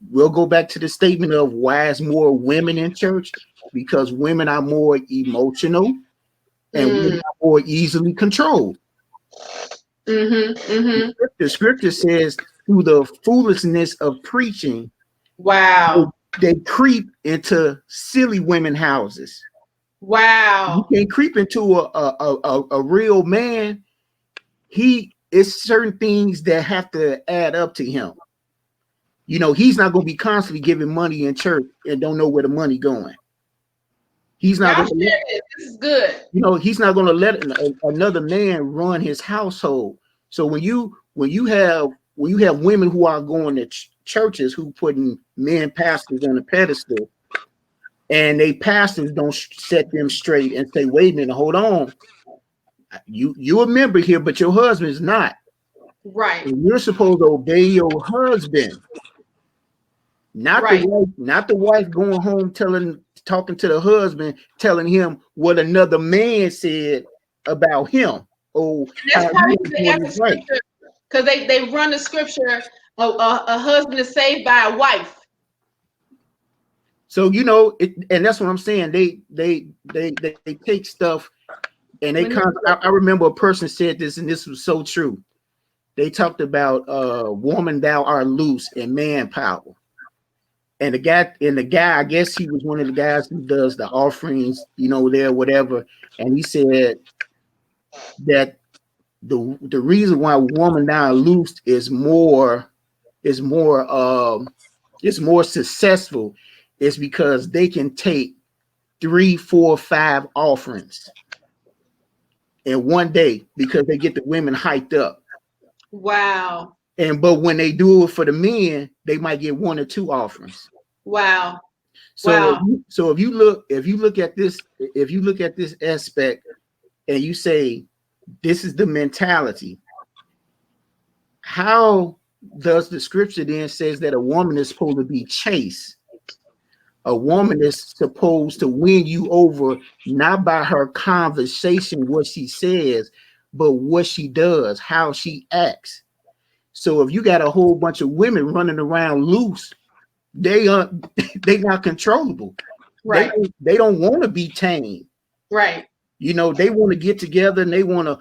we'll go back to the statement of why is more women in church? Because women are more emotional and women are more easily controlled. The scripture says through the foolishness of preaching, wow, they creep into silly women houses. Wow. You can't creep into a real man. It's certain things that have to add up to him. He's not going to be constantly giving money in church and don't know where the money going. He's not going to this is good. He's not going to let another man run his household. So when you have women who are going to churches who putting men pastors on a pedestal, and they pastors don't set them straight and say, wait a minute, hold on. You a member here, but your husband's not. Right. And you're supposed to obey your husband. Not the wife going home talking to the husband, telling him what another man said about him. Oh, that's probably because they run the scripture. A husband is saved by a wife. So and that's what I'm saying. They take stuff and they I remember a person said this, and this was so true. They talked about woman thou art loose and man power. And the guy, I guess he was one of the guys who does the offerings, there, whatever. And he said that the reason why woman now loose is more successful is because they can take 3, 4, 5 offerings in one day because they get the women hyped up. Wow. But when they do it for the men, they might get 1 or 2 offerings. Wow. So Wow. if you look at this aspect and you say this is the mentality, how does the scripture then says that a woman is supposed to be chaste? A woman is supposed to win you over not by her conversation, what she says, but what she does, how she acts. So if you got a whole bunch of women running around loose, they not controllable. Right. They don't want to be tamed. Right. You know, they want to get together and they want to,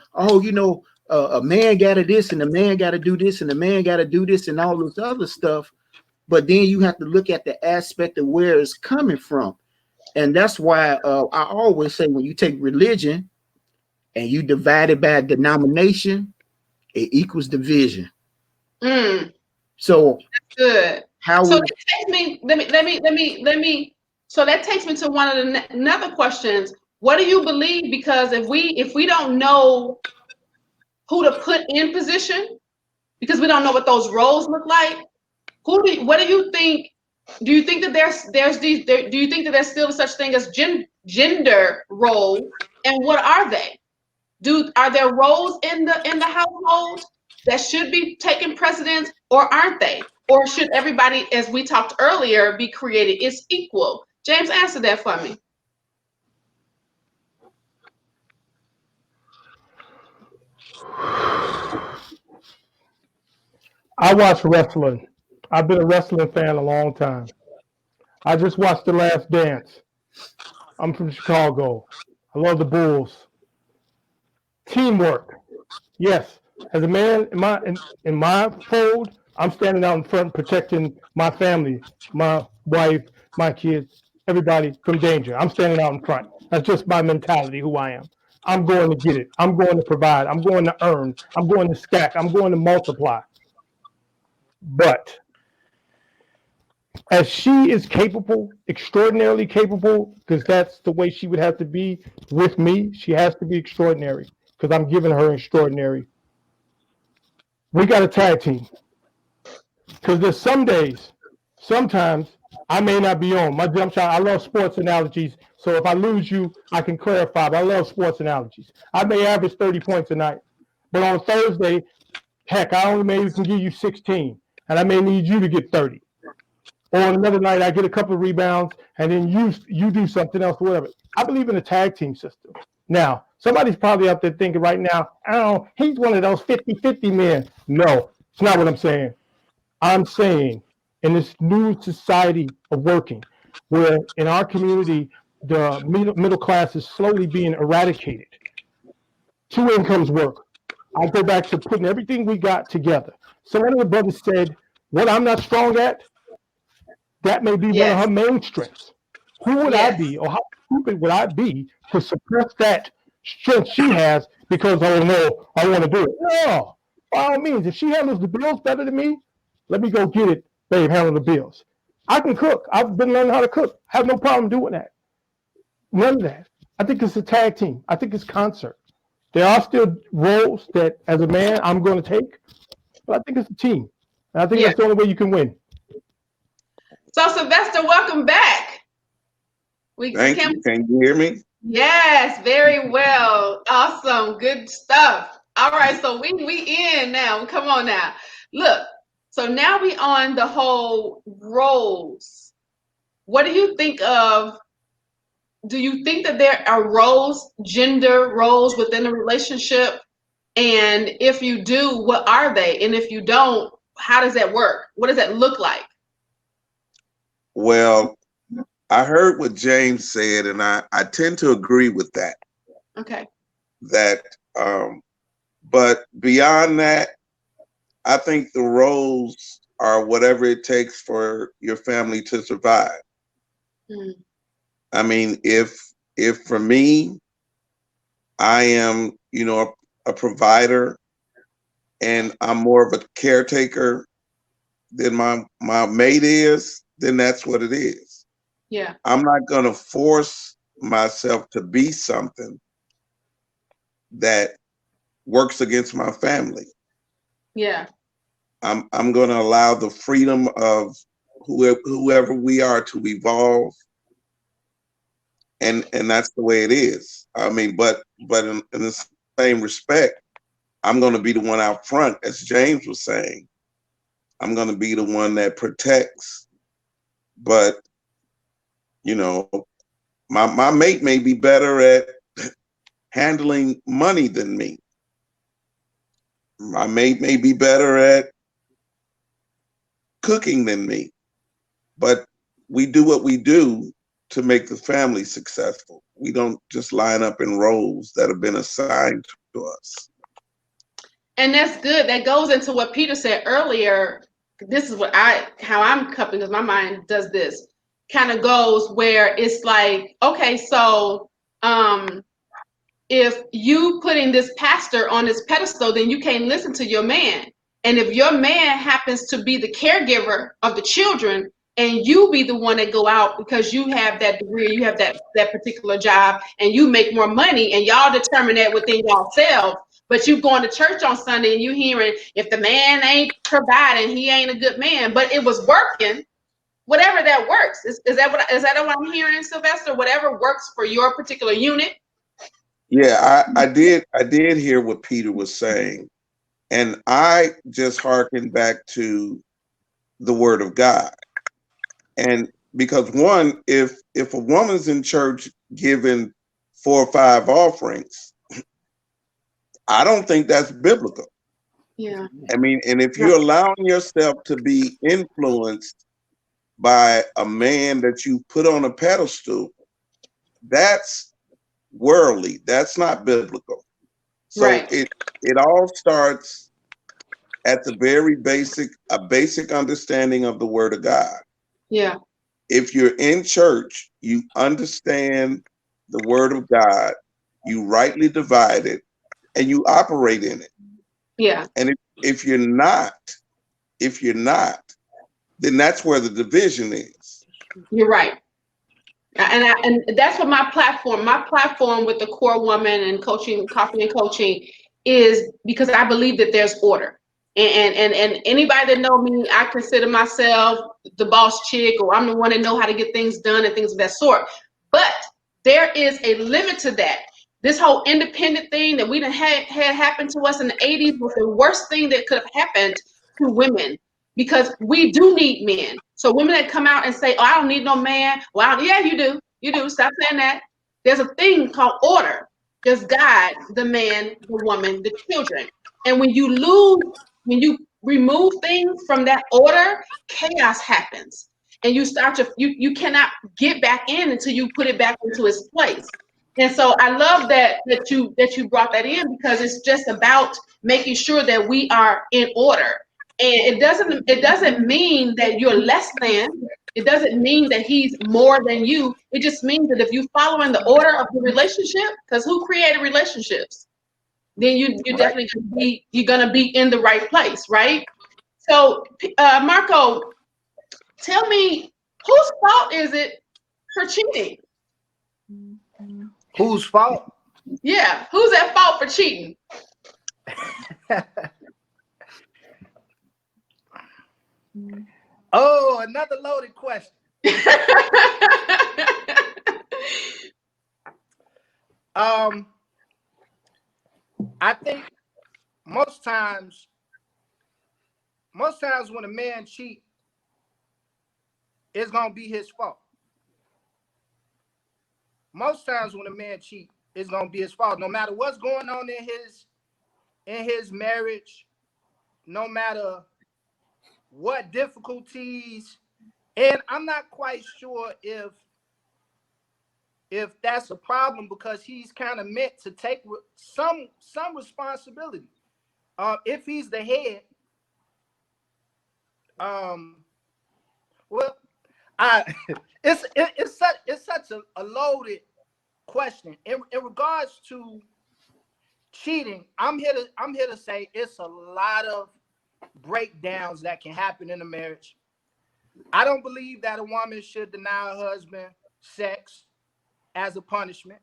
a man got to this and a man got to do this and a man got to do this and all this other stuff. But then you have to look at the aspect of where it's coming from. And that's why I always say when you take religion and you divide it by denomination, it equals division. So that's good. How so we, that takes me, let me. So that takes me to one of the another questions. What do you believe? Because if we don't know who to put in position, because we don't know what those roles look like, what do you think? Do you think that do you think that there's still such thing as gender roles, and what are they? Are there roles in the household that should be taking precedence, or aren't they? Or should everybody, as we talked earlier, be created is equal? James, answer that for me. I watch wrestling. I've been a wrestling fan a long time. I just watched The Last Dance. I'm from Chicago. I love the Bulls. Teamwork. Yes. As a man in my fold, I'm standing out in front protecting my family, my wife, my kids, everybody from danger. I'm standing out in front. That's just my mentality, who I am. I'm going to get it. I'm going to provide. I'm going to earn. I'm going to stack. I'm going to multiply. But as she is capable, extraordinarily capable, because that's the way she would have to be with me, she has to be extraordinary because I'm giving her extraordinary. We got a tag team because there's some days, sometimes I may not be on my jump shot. I love sports analogies, so if I lose you, I can clarify. But I love sports analogies. I may average 30 points a night, but on Thursday, heck, I only maybe can give you 16, and I may need you to get 30. Or on another night, I get a couple of rebounds, and then you do something else, whatever. I believe in a tag team system. Now, somebody's probably out there thinking right now, oh, he's one of those 50-50 men. No, it's not what I'm saying. I'm saying in this new society of working, where in our community, the middle class is slowly being eradicated. 2 incomes work. I go back to putting everything we got together. So one of the brothers said, what I'm not strong at, that may be one of her main strengths. Who would I be, or how stupid would I be to suppress that strength she has because, oh no, I want to do it? No, by all means, if she handles the bills better than me, let me go get it, babe, handle the bills. I can cook. I've been learning how to cook. I have no problem doing that. None of that. I think it's a tag team. I think it's concert. There are still roles that, as a man, I'm going to take, but I think it's a team. And I think that's the only way you can win. So, Sylvester, welcome back. Thank you. Can you hear me? Yes, very well. Awesome. Good stuff. All right, so we in now. Come on now. Look, so now we on the whole roles. What do you think of? Do you think that there are roles, gender roles within a relationship? And if you do, what are they? And if you don't, how does that work? What does that look like? Well, I heard what James said, and I tend to agree with that. Okay. That, but beyond that, I think the roles are whatever it takes for your family to survive. Mm. I mean, if for me, I am, a provider, and I'm more of a caretaker than my mate is, then that's what it is. Yeah. I'm not going to force myself to be something that works against my family. Yeah. I'm going to allow the freedom of whoever we are to evolve, and that's the way it is. I mean, but in the same respect, I'm going to be the one out front, as James was saying. I'm going to be the one that protects. But you know, my mate may be better at handling money than me. My mate may be better at cooking than me. But we do what we do to make the family successful. We don't just line up in roles that have been assigned to us. And that's good. That goes into what Peter said earlier. This is how I'm cupping, because my mind does this. Kind of goes where it's like, okay, so if you putting this pastor on this pedestal, then you can't listen to your man. And if your man happens to be the caregiver of the children, and you be the one that go out because you have that degree, you have that particular job, and you make more money, and y'all determine that within yourselves, but you going to church on Sunday and you hearing, if the man ain't providing, he ain't a good man. But it was working. Whatever that works. Is that what I'm hearing, Sylvester? Whatever works for your particular unit. Yeah, I did hear what Peter was saying, and I just hearkened back to the Word of God. And because one, if a woman's in church giving 4 or 5 offerings, I don't think that's biblical. Yeah. I mean, and if you're allowing yourself to be influenced by a man that you put on a pedestal, that's worldly. That's not biblical. So Right. it all starts at the very basic understanding of the Word of God. Yeah. If you're in church, you understand the Word of God, you rightly divide it, and you operate in it. Yeah. And if you're not, then that's where the division is. You're right. And that's what my platform with the core woman and coaching, coffee and coaching, is because I believe that there's order. And anybody that know me, I consider myself the boss chick, or I'm the one that know how to get things done and things of that sort. But there is a limit to that. This whole independent thing that we done had happen to us in the 80s was the worst thing that could have happened to women, because we do need men. So women that come out and say, "Oh, I don't need no man." Well, yeah, you do. You do. Stop saying that. There's a thing called order. There's God, the man, the woman, the children. And when you remove things from that order, chaos happens. And you cannot get back in until you put it back into its place. And so I love that you brought that in, because it's just about making sure that we are in order. And it doesn't mean that you're less than. It doesn't mean that he's more than you. It just means that if you follow in the order of the relationship, because who created relationships, then you definitely you're gonna be in the right place, right? So Marco, tell me, whose fault is it for cheating? Whose fault? Yeah, who's at fault for cheating? Oh, another loaded question. I think most times when a man cheat, it's gonna be his fault. Most times when a man cheat, it's gonna be his fault. No matter what's going on in his marriage, no matter what difficulties, and I'm not quite sure if that's a problem, because he's kind of meant to take some responsibility. If he's the head, well, it's such a loaded question in regards to cheating. I'm here to say it's a lot of breakdowns that can happen in a marriage. I don't believe that a woman should deny her husband sex. as a punishment.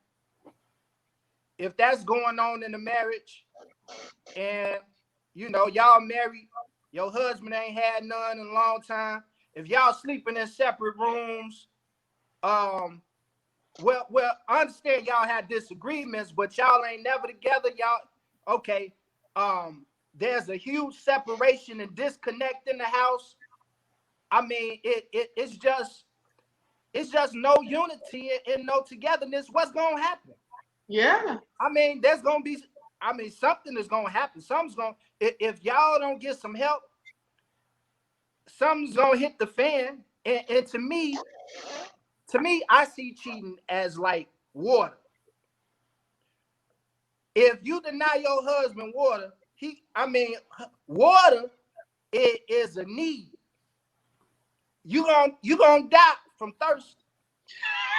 If that's going on in the marriage, and you know y'all married, your husband ain't had none in a long time. If y'all sleeping in separate rooms, well, I understand y'all had disagreements, but y'all ain't never together. Y'all okay? There's a huge separation and disconnect in the house. I mean, it's just no unity and no togetherness. What's gonna happen? Yeah. I mean, something is gonna happen. Something's gonna if y'all don't get some help, something's gonna hit the fan. And to me, I see cheating as like water. If you deny your husband water, water is a need. You gonna die from thirst.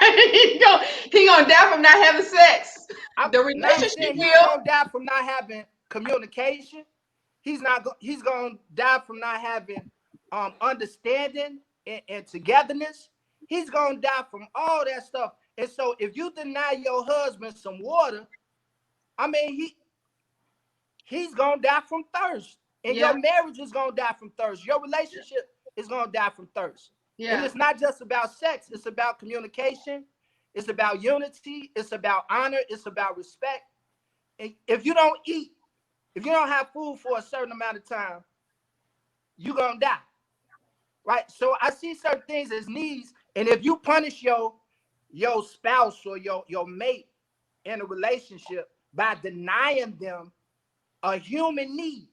he gonna die from not having sex. The relationship He's will. gonna die from not having communication. He's gonna die from not having understanding and togetherness. He's gonna die from all that stuff. And so if you deny your husband some water, I mean he's gonna die from thirst. And your marriage is gonna die from thirst. Your relationship is gonna die from thirst. Yeah. And it's not just about sex, it's about communication, it's about unity, it's about honor, it's about respect. And if you don't eat, if you don't have food for a certain amount of time, you're gonna die. Right? So I see certain things as needs, and if you punish your spouse or your mate in a relationship by denying them a human need,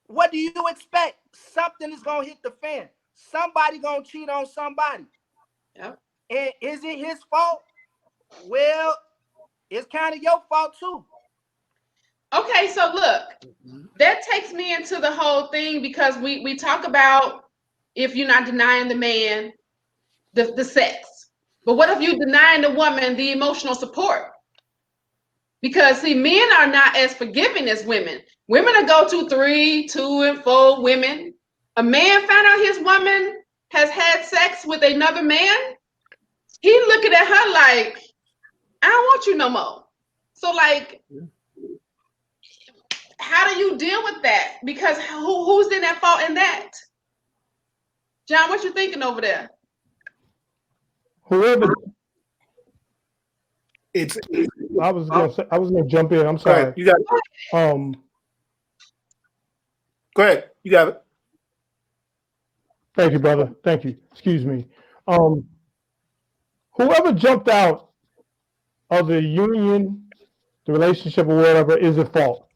what do you expect? Something is gonna hit the fan. Somebody gonna cheat on somebody. Yep. And is it his fault? Well, it's kind of your fault too. Okay, so look, that takes me into the whole thing because we talk about if you're not denying the man the sex. But what if you're denying the woman the emotional support? Because see, men are not as forgiving as women. Women will go to 3, 2, and 4 women. A man found out his woman has had sex with another man. He looking at her like, I don't want you no more. So like, how do you deal with that? Because who's in that fault in that? John, what you thinking over there? Whoever. I was gonna jump in. I'm sorry. Go ahead. You got it. Go ahead. You got it. Thank you, brother. Thank you. Excuse me. Whoever jumped out of the union, the relationship, or whatever, is at fault.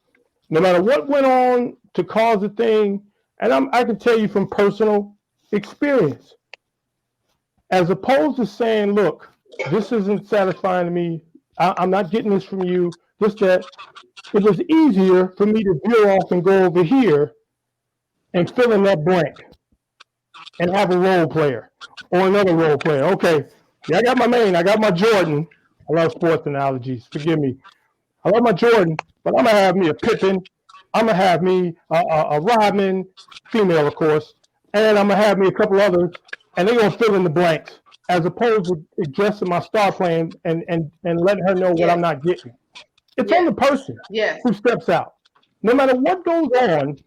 No matter what went on to cause the thing, and I can tell you from personal experience, as opposed to saying, look, this isn't satisfying to me, I'm not getting this from you, that, it was easier for me to veer off and go over here and fill in that blank and have a role player or another role player. Okay, yeah, I got my main, I got my Jordan. I love sports analogies, forgive me. I love my Jordan, but I'm going to have me a Pippen. I'm going to have me a Rodman, female, of course, and I'm going to have me a couple others, and they're going to fill in the blanks, as opposed to addressing my star playing and letting her know what I'm not getting. It's on the person who steps out. No matter what goes on,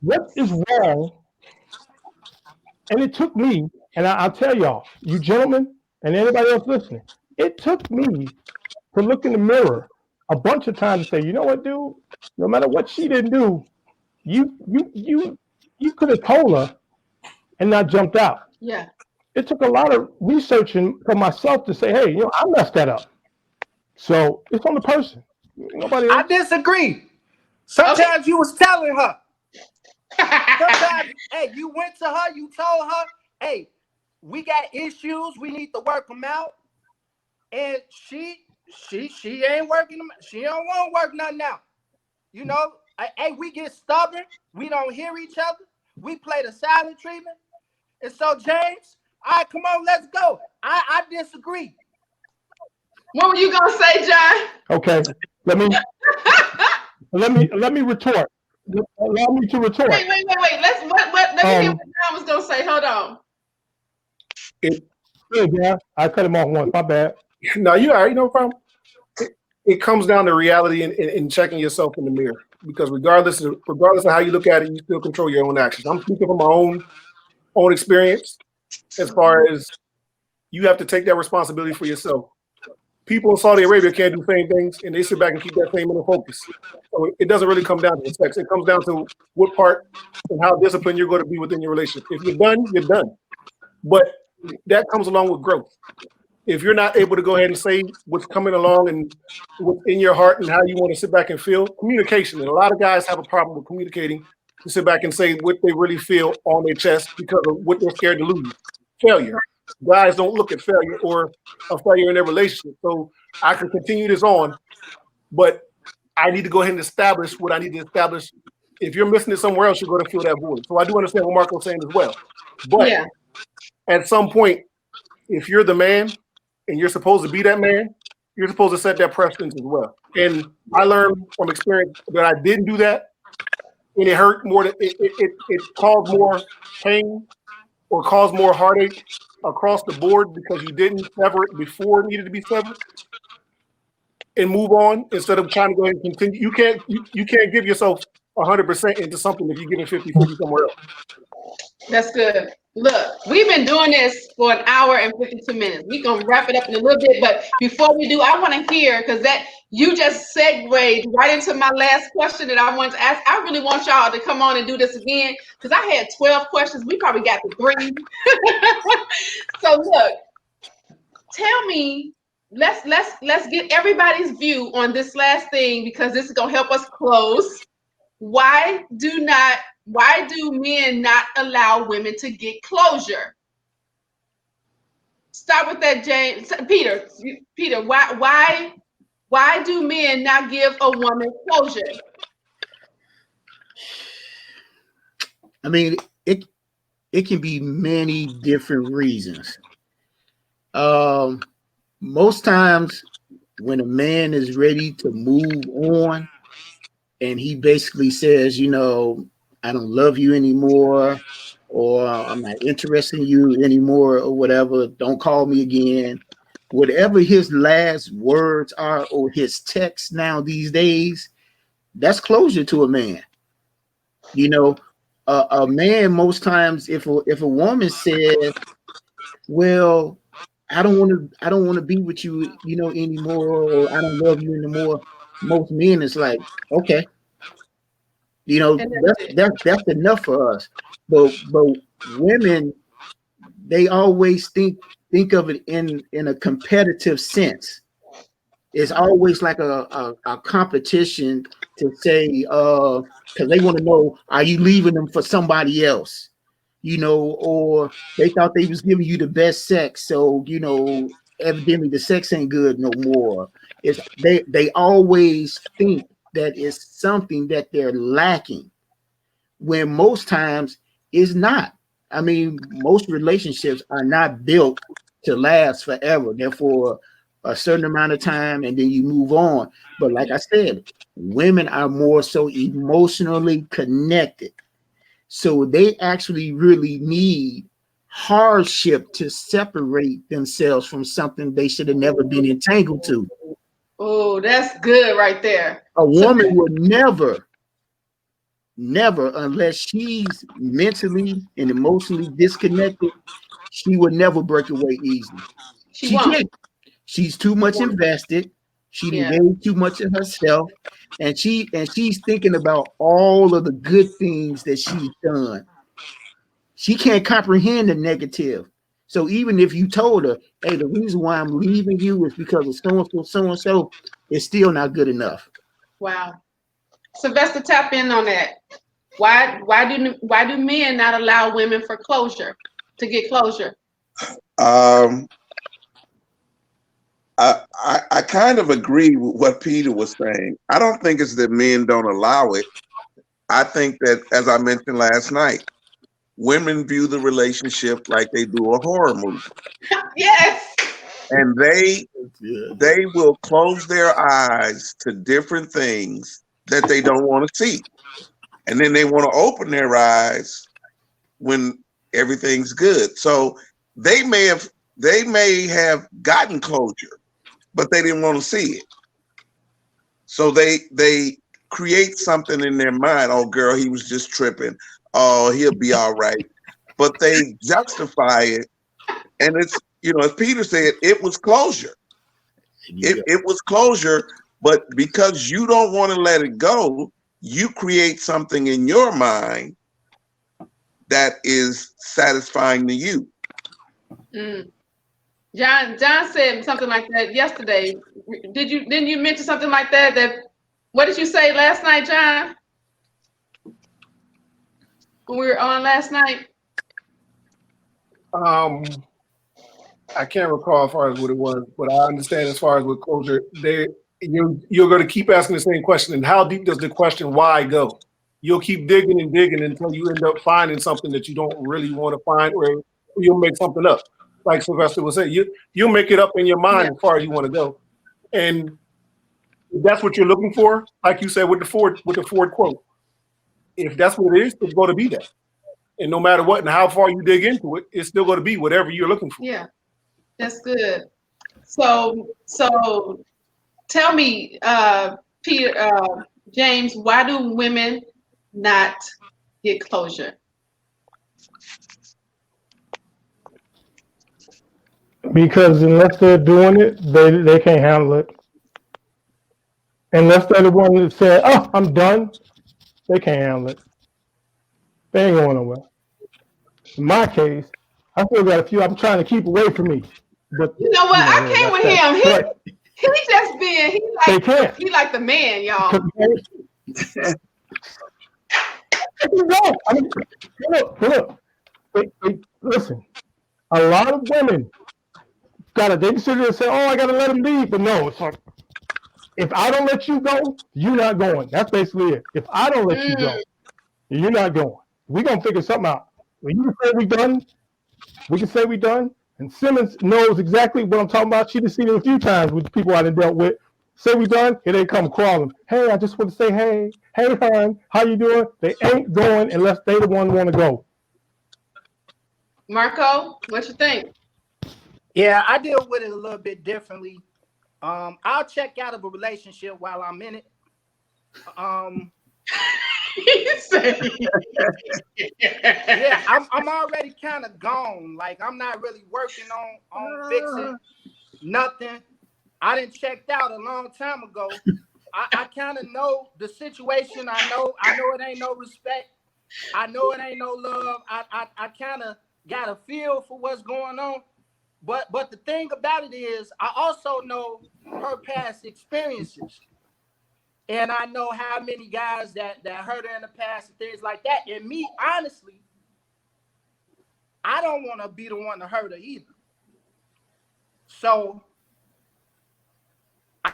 what is wrong, and it took me, and I'll tell y'all, you gentlemen and anybody else listening, it took me to look in the mirror a bunch of times and say, you know what, dude, no matter what she didn't do, you could have told her and not jumped out. Yeah. It took a lot of researching for myself to say, hey, you know, I messed that up. So it's on the person. Nobody else. I disagree. Sometimes you was telling her. Sometimes, hey, you went to her, you told her, hey, we got issues, we need to work them out. And she ain't working them. She don't want to work nothing out. You know, hey, we get stubborn. We don't hear each other. We play the silent treatment. And so, James, all right, come on, let's go. I disagree. What were you gonna say, John? Okay, let me retort. Allow me to retort. Wait. Let me hear what John was gonna say. Hold on. Yeah, I cut him off once. My bad. No, you all right, no problem. It comes down to reality and checking yourself in the mirror, because regardless of how you look at it, you still control your own actions. I'm speaking from my own experience, as far as you have to take that responsibility for yourself. People in Saudi Arabia can't do same things, and they sit back and keep that same inner focus. So it doesn't really come down to the sex. It comes down to what part and how disciplined you're going to be within your relationship. If you're done, you're done. But that comes along with growth. If you're not able to go ahead and say what's coming along and what's in your heart and how you want to sit back and feel, communication. And a lot of guys have a problem with communicating, to sit back and say what they really feel on their chest because of what they're scared to lose. Failure. Guys don't look at failure or a failure in their relationship. So I can continue this on, but I need to go ahead and establish what I need to establish. If you're missing it somewhere else, you're going to feel that void. So I do understand what Marco's saying as well. But at some point, if you're the man and you're supposed to be that man, you're supposed to set that precedence as well. And I learned from experience that I didn't do that, and it hurt more. It caused more pain or caused more heartache across the board because you didn't sever it before it needed to be severed and move on instead of trying to go ahead and continue. You can't give yourself 100% into something if you're giving 50-50 somewhere else. That's good. Look, we've been doing this for an hour and 52 minutes. We're going to wrap it up in a little bit, but before we do, I want to hear, because that you just segued right into my last question that I wanted to ask. I really want y'all to come on and do this again, because I had 12 questions. We probably got to 3. So look, tell me, let's get everybody's view on this last thing, because this is going to help us close. Why do men not allow women to get closure? Start with that, James. Peter, why do men not give a woman closure? I mean, it can be many different reasons. Most times when a man is ready to move on and he basically says, I don't love you anymore, or I'm not interested in you anymore, or whatever, don't call me again. Whatever his last words are, or his text now these days, that's closure to a man. A man, most times, if a woman says, well, I don't want to be with you, anymore, or I don't love you anymore, most men is like, okay. That's enough for us. But women, they always think of it in a competitive sense. It's always like a competition to say, because they want to know, are you leaving them for somebody else? Or they thought they was giving you the best sex, so evidently the sex ain't good no more. They always think that is something that they're lacking, when most times it's not. I mean, most relationships are not built to last forever. They're for a certain amount of time and then you move on. But like I said, women are more so emotionally connected. So they actually really need hardship to separate themselves from something they should have never been entangled to. Oh, that's good right there. A woman would never, unless she's mentally and emotionally disconnected, she would never break away easily. She can't. She's too much invested. She gave too much of herself, and she's thinking about all of the good things that she's done. She can't comprehend the negative. So even if you told her, hey, the reason why I'm leaving you is because of so-and-so, it's still not good enough. Wow. Sylvester, tap in on that. Why do men not allow women for closure, to get closure? I kind of agree with what Peter was saying. I don't think it's that men don't allow it. I think that, as I mentioned last night, women view the relationship like they do a horror movie. Yes. And they will close their eyes to different things that they don't want to see. And then they want to open their eyes when everything's good. So they may have they may have gotten closure, but they didn't want to see it. So they create something in their mind. Oh, girl, he was just tripping. Oh, he'll be all right. But they justify it. And it's, as Peter said, it was closure. It was closure. But because you don't want to let it go, you create something in your mind that is satisfying to you. John said something like that yesterday. Didn't you mention something like that? What did you say last night, John? When we were on last night? I can't recall as far as what it was, but I understand as far as with closure, you're going to keep asking the same question. And how deep does the question why go? You'll keep digging and digging until you end up finding something that you don't really want to find, or you'll make something up. Like Sylvester was saying, you'll make it up in your mind as far as you want to go. And if that's what you're looking for, like you said with the Ford quote, if that's what it is, it's going to be that. And no matter what and how far you dig into it, it's still going to be whatever you're looking for. Yeah, that's good. So tell me, Peter, James, why do women not get closure? Because unless they're doing it, they can't handle it. Unless they're the one that said, "Oh, I'm done," they can't handle it. They ain't going nowhere. In my case, I still got a few I'm trying to keep away from me. But you know what? I can't with him. He just being he like the man, y'all. Look. Listen, a lot of women they sit there and say, "Oh, I gotta let him leave," but no, it's like, if I don't let you go, you're not going. That's basically it. If I don't let you go, you're not going. We're gonna figure something out. When you say we done, we can say we done. And Simmons knows exactly what I'm talking about. She just seen it a few times with people I done dealt with. Say we done, here they come crawling. Hey, I just want to say hey, hon, how you doing? They ain't going unless they the one want to go. Marco, what you think? Yeah, I deal with it a little bit differently. I'll check out of a relationship while I'm in it. Yeah, I'm already kind of gone. Like, I'm not really working on fixing nothing. I done checked out a long time ago. I kind of know the situation. I know it ain't no respect. I know it ain't no love. I kind of got a feel for what's going on. But the thing about it is, I also know her past experiences. And I know how many guys that hurt her in the past and things like that. And me, honestly, I don't want to be the one to hurt her either. So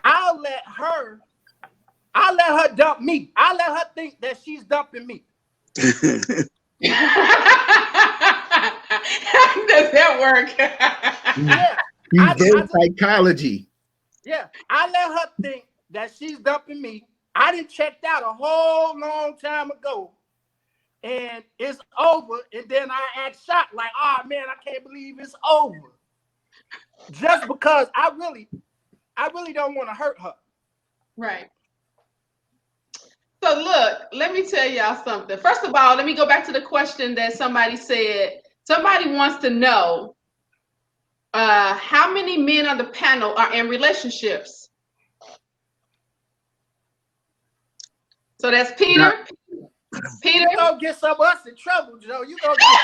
I'll let her dump me. I'll let her think that she's dumping me. Does that work? Yeah. You gave psychology. Yeah. I let her think that she's dumping me. I done checked out a whole long time ago. And it's over. And then I act shocked, like, oh man, I can't believe it's over. Just because I really don't want to hurt her. Right. So look, let me tell y'all something. First of all, let me go back to the question that somebody said. Somebody wants to know how many men on the panel are in relationships. So that's Peter. Peter, you gonna get some of us in trouble, Joe. You gonna get.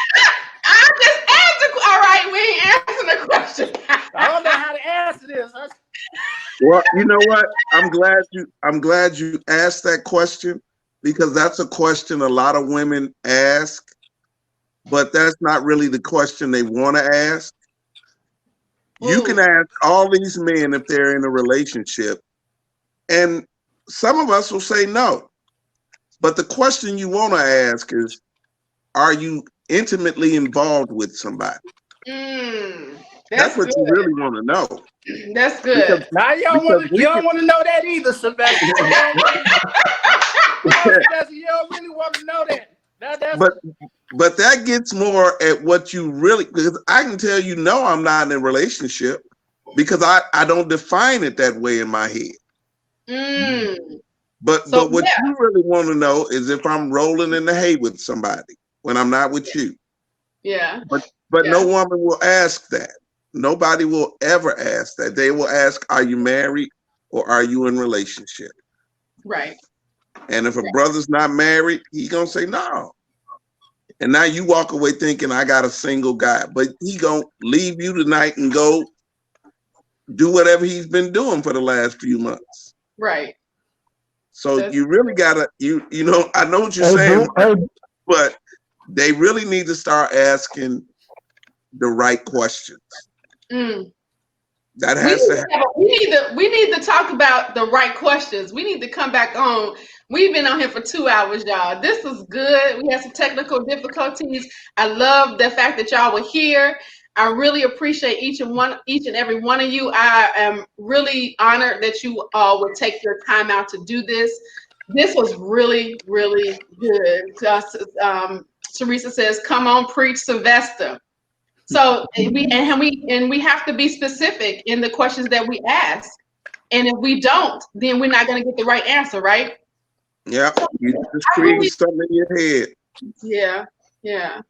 I just answered. All right, we ain't answering the question. I don't know how to answer this. Well, you know what? I'm glad you asked that question, because that's a question a lot of women ask, but that's not really the question they want to ask. You can ask all these men if they're in a relationship, and some of us will say no. But the question you want to ask is, are you intimately involved with somebody? That's what you really want to know. That's good. Now you don't want to know that either, Sylvester. Sylvester, you don't really want to know that. But that gets more at what you really, because I can tell you, no, I'm not in a relationship because I don't define it that way in my head. But So, what yeah. you really want to know is if I'm rolling in the hay with somebody when I'm not with you. Yeah. But no woman will ask that. Nobody will ever ask that. They will ask, are you married or are you in a relationship? Right. And if a brother's not married, he gonna say no. And now you walk away thinking I got a single guy, but he gonna leave you tonight and go do whatever he's been doing for the last few months. Right. So you really gotta, you know, I know what you're saying, but they really need to start asking the right questions. That has to happen. We need to talk about the right questions. We need to come back on. We've been on here for 2 hours, y'all. This is good. We had some technical difficulties. I love the fact that y'all were here. I really appreciate each and every one of you. I am really honored that you all would take your time out to do this. This was really, really good. Teresa says, "Come on, preach, Sylvester." So we have to be specific in the questions that we ask. And if we don't, then we're not going to get the right answer, right? Yeah, you just creating something in your head. Yeah, yeah.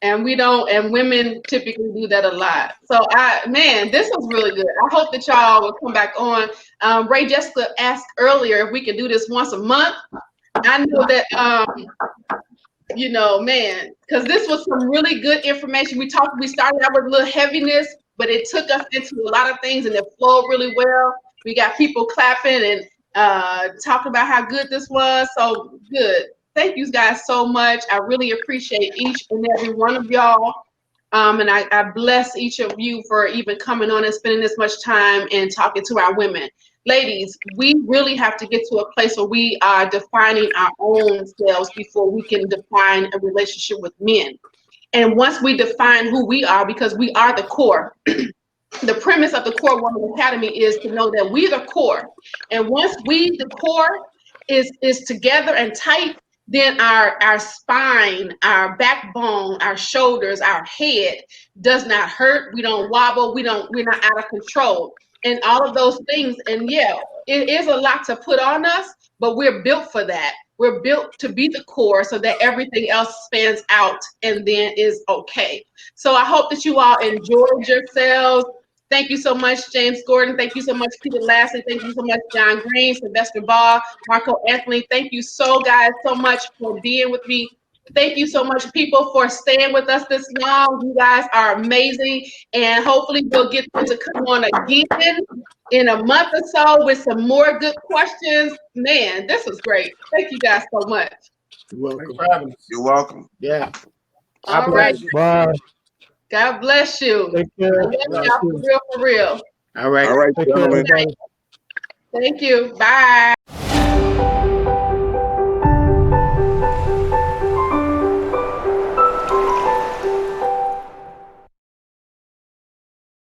And we don't, and women typically do that a lot. So this was really good. I hope that y'all will come back on. Ray Jessica asked earlier if we can do this once a month. I know that because this was some really good information. We started out with a little heaviness, but it took us into a lot of things and it flowed really well. We got people clapping and talking about how good this was. So good. Thank you guys so much. I really appreciate each and every one of y'all. And I bless each of you for even coming on and spending this much time and talking to our women. Ladies, we really have to get to a place where we are defining our own selves before we can define a relationship with men. And once we define who we are, because we are the core, the premise of the Core Woman Academy is to know that we're the core. And once the core is together and tight, then our spine, our backbone, our shoulders, our head does not hurt. We don't wobble. We're not out of control. And all of those things. And yeah, it is a lot to put on us, but we're built for that. We're built to be the core so that everything else spans out and then is okay. So I hope that you all enjoyed yourselves. Thank you so much, James Gordon. Thank you so much, Peter Laslie. Thank you so much, John Green, Sylvester Baugh, Marco Anthony. Thank you guys so much for being with me. Thank you so much, people, for staying with us this long. You guys are amazing. And hopefully we'll get them to come on again in a month or so with some more good questions. Man, this was great. Thank you guys so much. You're welcome. for having us. You're welcome. Yeah. All right. Bye. God bless you. Take care. I love y'all for real, for real. All right. All right, Take care, gentlemen. everybody. Thank you. Bye.